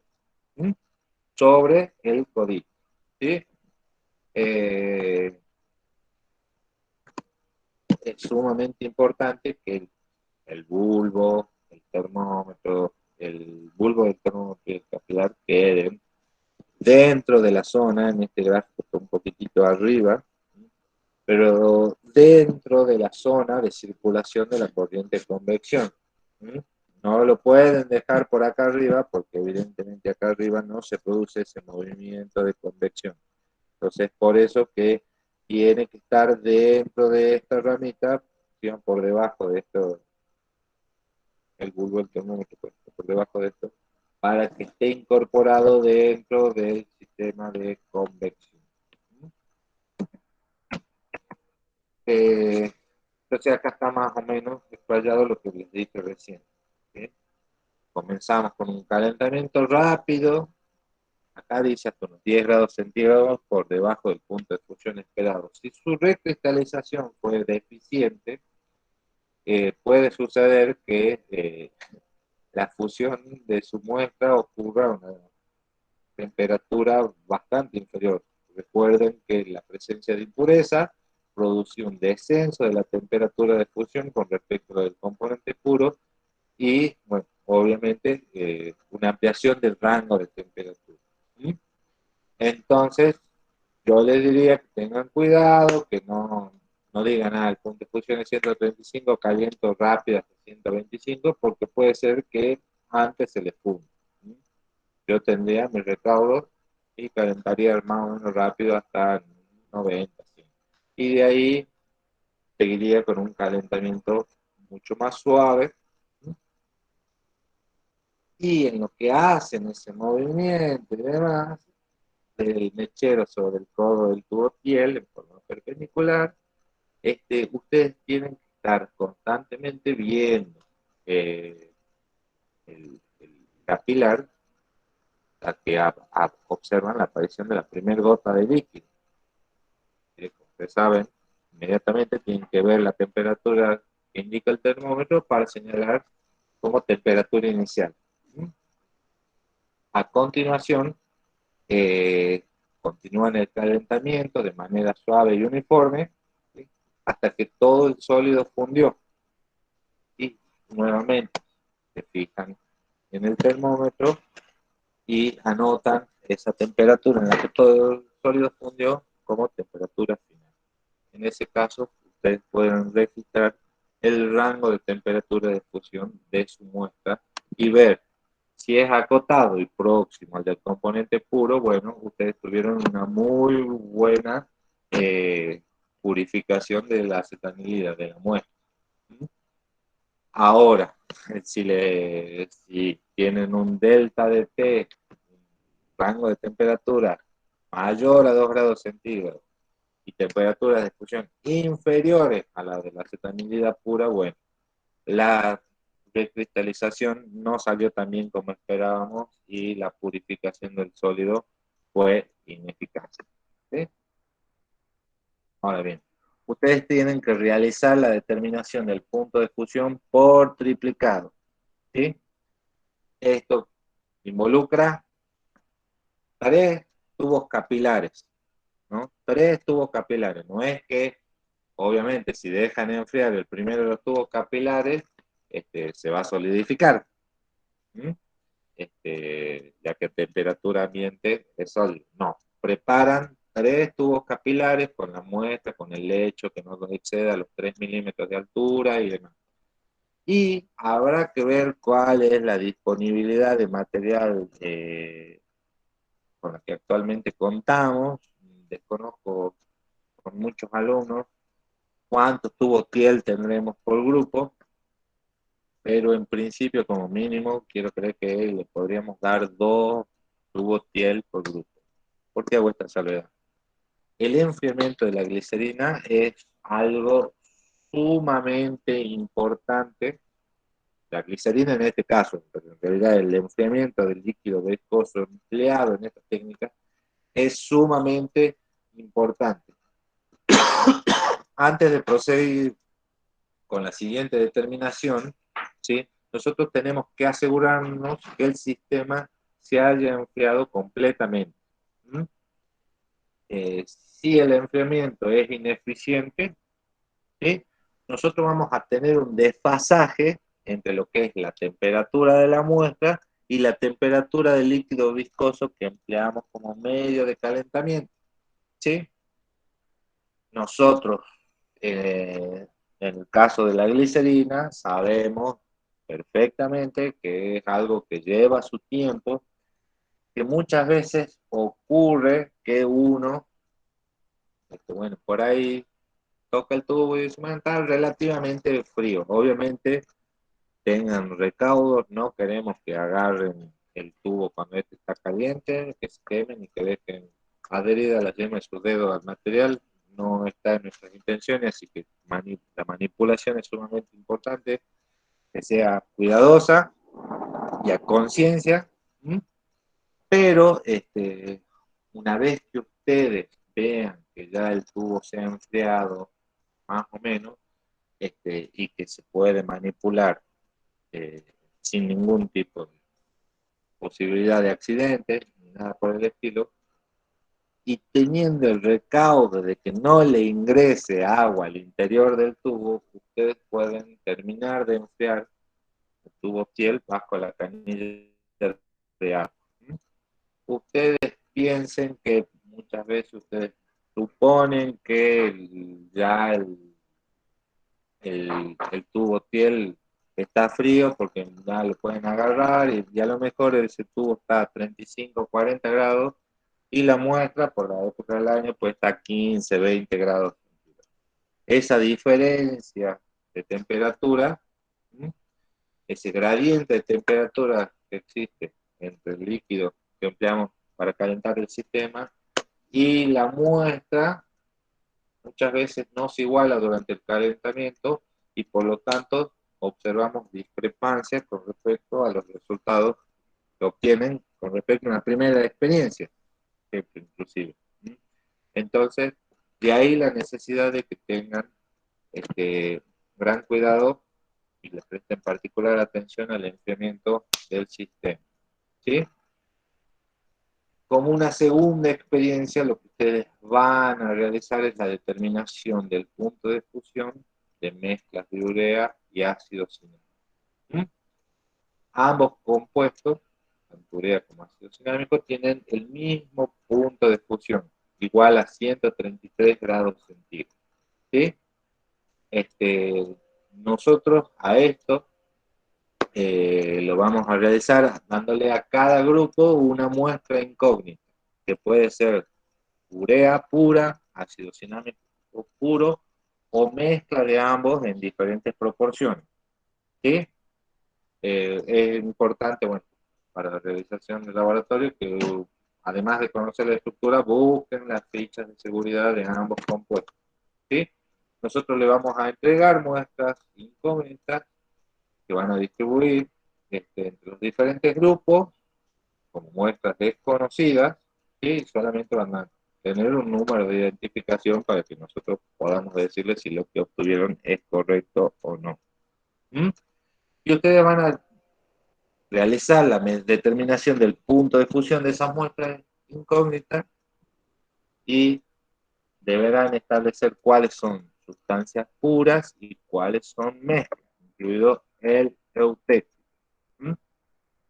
sobre el codito, ¿sí? Es sumamente importante que el bulbo, el termómetro, el bulbo del termómetro y el capilar queden dentro de la zona, en este gráfico está un poquitito arriba, pero dentro de la zona de circulación de la corriente de convección. No lo pueden dejar por acá arriba porque evidentemente acá arriba no se produce ese movimiento de convección. Entonces, por eso que tiene que estar dentro de esta ramita, por debajo de esto, el bulbo del termómetro, por debajo de esto, para que esté incorporado dentro del sistema de convección. Entonces acá está más o menos explayado lo que les dije recién. ¿Sí? Comenzamos con un calentamiento rápido, acá dice hasta unos 10 grados centígrados por debajo del punto de fusión esperado. Si su recristalización fue deficiente, puede suceder que la fusión de su muestra ocurra a una temperatura bastante inferior. Recuerden que la presencia de impureza produce un descenso de la temperatura de fusión con respecto al componente puro y, bueno, obviamente, una ampliación del rango de temperatura. ¿Sí? Entonces, yo les diría que tengan cuidado, que no digan, el punto de fusión es 135, caliento rápido hasta 125, porque puede ser que antes se le funde. ¿Sí? Yo tendría mi recaudo y calentaría más o menos rápido hasta 90, ¿sí? Y de ahí seguiría con un calentamiento mucho más suave. ¿Sí? Y en lo que hacen ese movimiento y demás, el mechero sobre el codo del tubo piel en forma perpendicular, ustedes tienen que estar constantemente viendo el capilar a que observan la aparición de la primera gota de líquido. Como ustedes saben, inmediatamente tienen que ver la temperatura que indica el termómetro para señalar como temperatura inicial. A continuación, continúan el calentamiento de manera suave y uniforme, ¿sí? Hasta que todo el sólido fundió. Y nuevamente se fijan en el termómetro y anotan esa temperatura en la que todo el sólido fundió como temperatura final. En ese caso, ustedes pueden registrar el rango de temperatura de fusión de su muestra y ver si es acotado y próximo al del componente puro. Bueno, ustedes tuvieron una muy buena purificación de la acetanilidad de la muestra. Ahora, si tienen un delta de T, un rango de temperatura mayor a 2 grados centígrados, y temperaturas de fusión inferiores a la de la acetanilidad pura, bueno, la recristalización no salió tan bien como esperábamos y la purificación del sólido fue ineficaz. ¿Sí? Ahora bien, ustedes tienen que realizar la determinación del punto de fusión por triplicado. ¿Sí? Esto involucra 3 tubos capilares, ¿no? 3 tubos capilares. No es que, obviamente, si dejan enfriar el primero de los tubos capilares, se va a solidificar. ¿Sí? Ya que temperatura ambiente es sólido. No, preparan 3 tubos capilares con la muestra, con el lecho que no exceda los 3 milímetros de altura y demás. Y habrá que ver cuál es la disponibilidad de material con la que actualmente contamos. Desconozco con muchos alumnos cuántos tubos TIEL tendremos por grupo, pero en principio como mínimo quiero creer que le podríamos dar 2 tubos TIEL por grupo. ¿Por qué hago esta salvedad? El enfriamiento de la glicerina es algo sumamente importante. La glicerina en este caso, pero en realidad el enfriamiento del líquido viscoso empleado en esta técnica es sumamente importante. Antes de proceder con la siguiente determinación, ¿sí? Nosotros tenemos que asegurarnos que el sistema se haya enfriado completamente. Si el enfriamiento es ineficiente, ¿sí? Nosotros vamos a tener un desfasaje entre lo que es la temperatura de la muestra y la temperatura del líquido viscoso que empleamos como medio de calentamiento. ¿Sí? Nosotros, en el caso de la glicerina, sabemos perfectamente que es algo que lleva su tiempo, que muchas veces ocurre que uno, bueno, por ahí toca el tubo y dice, bueno, está relativamente frío. Obviamente tengan recaudos, no queremos que agarren el tubo cuando está caliente, que se quemen y que dejen adherida la yema de sus dedos al material. no está en nuestras intenciones, así que la manipulación es sumamente importante, que sea cuidadosa y a conciencia, pero una vez que ustedes vean que ya el tubo se ha enfriado más o menos, y que se puede manipular eh, sin ningún tipo de posibilidad de accidente, ni nada por el estilo, y teniendo el recaudo de que no le ingrese agua al interior del tubo, ustedes pueden terminar de enfriar el tubo piel bajo la canilla de agua. Ustedes piensen que muchas veces ustedes suponen que ya el tubo piel está frío porque ya lo pueden agarrar y a lo mejor ese tubo está a 35, 40 grados y la muestra por la época del año pues está a 15, 20 grados. Esa diferencia de temperatura, ese gradiente de temperatura que existe entre el líquido que empleamos para calentar el sistema y la muestra, muchas veces no se iguala durante el calentamiento y por lo tanto observamos discrepancias con respecto a los resultados que obtienen con respecto a una primera experiencia, inclusive. Entonces, de ahí la necesidad de que tengan gran cuidado y le presten particular atención al enfriamiento del sistema. ¿Sí? Como una segunda experiencia, lo que ustedes van a realizar es la determinación del punto de fusión de mezclas de urea y ácido cinámico. Ambos compuestos, tanto urea como ácido cinámico, tienen el mismo punto de fusión, igual a 133 grados centígrados. ¿Sí? Nosotros a esto lo vamos a realizar dándole a cada grupo una muestra incógnita, que puede ser urea pura, ácido cinámico puro, o mezcla de ambos en diferentes proporciones. ¿Sí? Es importante, bueno, para la realización del laboratorio, que además de conocer la estructura, busquen las fichas de seguridad de ambos compuestos. ¿Sí? Nosotros le vamos a entregar muestras incógnitas que van a distribuir entre los diferentes grupos como muestras desconocidas y solamente van a tener un número de identificación para que nosotros podamos decirles si lo que obtuvieron es correcto o no. Y ustedes van a realizar la determinación del punto de fusión de esas muestras incógnitas y deberán establecer cuáles son sustancias puras y cuáles son mezclas, incluido el eutectic.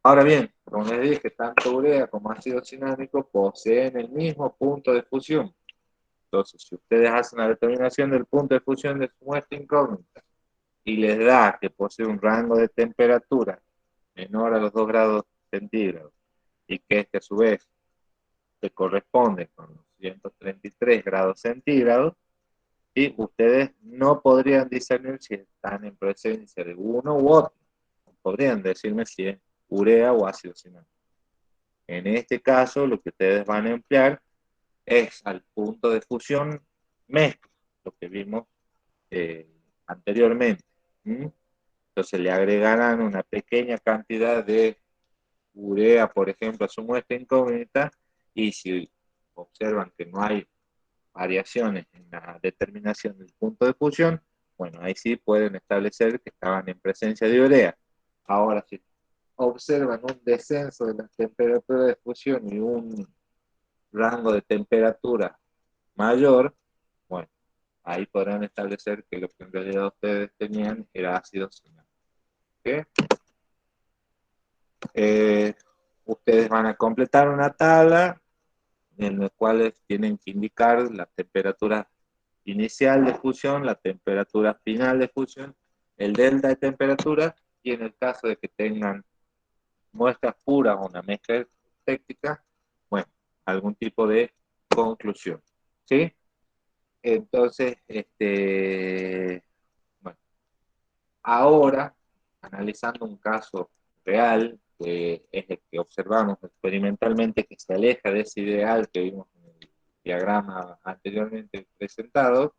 Ahora bien, como les dije, tanto urea como ácido cinámico poseen el mismo punto de fusión. Entonces, si ustedes hacen la determinación del punto de fusión de su muestra incógnita y les da que posee un rango de temperatura menor a los 2 grados centígrados y que a su vez se corresponde con los 133 grados centígrados, y ustedes no podrían discernir si están en presencia de uno u otro. Podrían decirme si es urea o ácido cinámico. En este caso, lo que ustedes van a emplear es al punto de fusión mezcla, lo que vimos anteriormente. Entonces le agregarán una pequeña cantidad de urea, por ejemplo, a su muestra incógnita, y si observan que no hay variaciones en la determinación del punto de fusión, bueno, ahí sí pueden establecer que estaban en presencia de urea. Ahora, si observan un descenso de la temperatura de fusión y un rango de temperatura mayor, bueno, ahí podrán establecer que lo que en realidad ustedes tenían era ácido cinámico. ¿Okay? Ustedes van a completar una tabla en la cual tienen que indicar la temperatura inicial de fusión, la temperatura final de fusión, el delta de temperatura, y en el caso de que tengan muestras puras o una mezcla técnica, bueno, algún tipo de conclusión. ¿Sí? Entonces, bueno, ahora, analizando un caso real, que es el que observamos experimentalmente, que se aleja de ese ideal que vimos diagrama anteriormente presentado,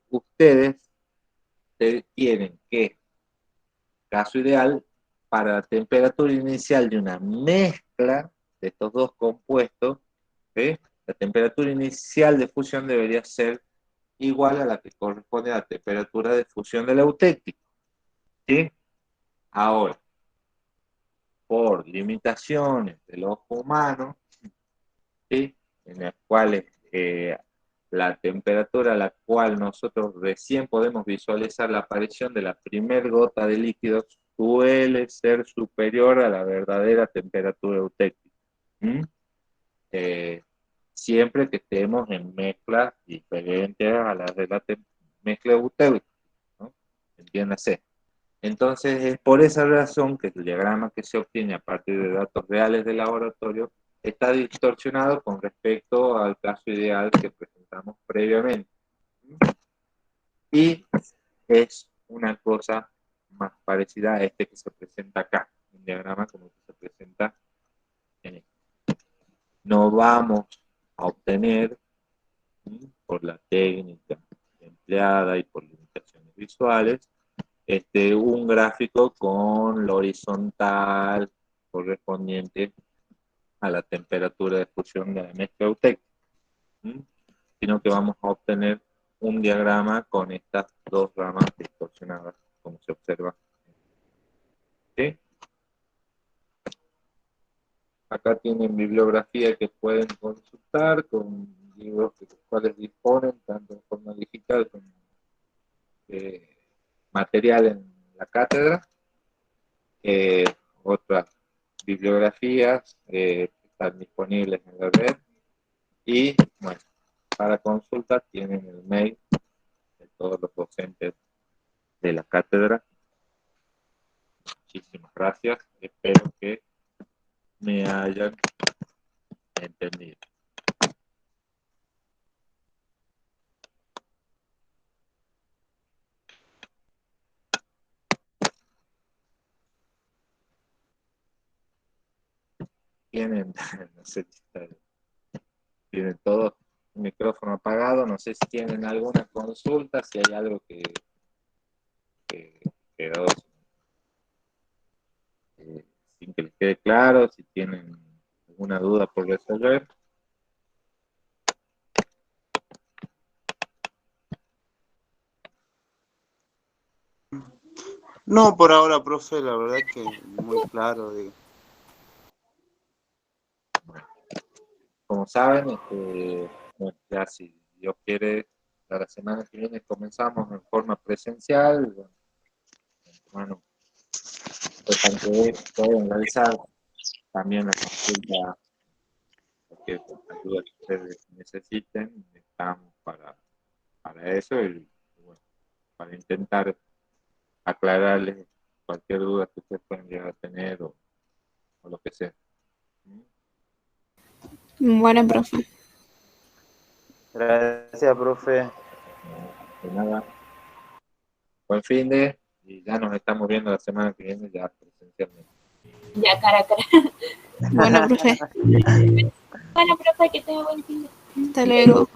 ustedes tienen que, caso ideal, para la temperatura inicial de una mezcla de estos dos compuestos, ¿sí? La temperatura inicial de fusión debería ser igual a la que corresponde a la temperatura de fusión del eutéctico, ¿sí? Ahora, por limitaciones del ojo humano, ¿sí? En las cuales la temperatura a la cual nosotros recién podemos visualizar la aparición de la primer gota de líquido suele ser superior a la verdadera temperatura eutéctica. Siempre que estemos en mezclas diferentes a las de la mezcla eutéctica, ¿no? Entiéndase. Entonces, es por esa razón que el diagrama que se obtiene a partir de datos reales del laboratorio está distorsionado con respecto al caso ideal que presentamos previamente. Y es una cosa más parecida a este que se presenta acá, un diagrama como el que se presenta en este. No vamos a obtener, por la técnica empleada y por limitaciones visuales, un gráfico con la horizontal correspondiente a la temperatura de fusión de la mezcla eutéctica, sino que vamos a obtener un diagrama con estas dos ramas distorsionadas, como se observa. ¿Sí? Acá tienen bibliografía que pueden consultar con libros de los cuales disponen, tanto en forma digital como material en la cátedra. Otras bibliografías están disponibles en la red. Y bueno, para consultas tienen el mail de todos los docentes de la cátedra. Muchísimas gracias. Espero que me hayan entendido. Tienen, no sé si tienen todo el micrófono apagado, no sé si tienen alguna consulta, si hay algo que quedó sin que les quede claro, si tienen alguna duda por resolver. No, por ahora, profe, la verdad que muy claro. Bueno, como saben, bueno, ya si Dios quiere, la semana que viene comenzamos en forma presencial. Bueno, pueden realizar también la consulta, porque ayuda que ustedes necesiten, estamos para eso y bueno, para intentar aclararles cualquier duda que ustedes puedan llegar a tener o lo que sea. Bueno, profe. Gracias, profe. De nada. Buen fin de, y ya nos estamos viendo la semana que viene ya presencialmente. Ya, cara a cara. Bueno, profe. Bueno, profe, que tenga buen fin de. Hasta luego.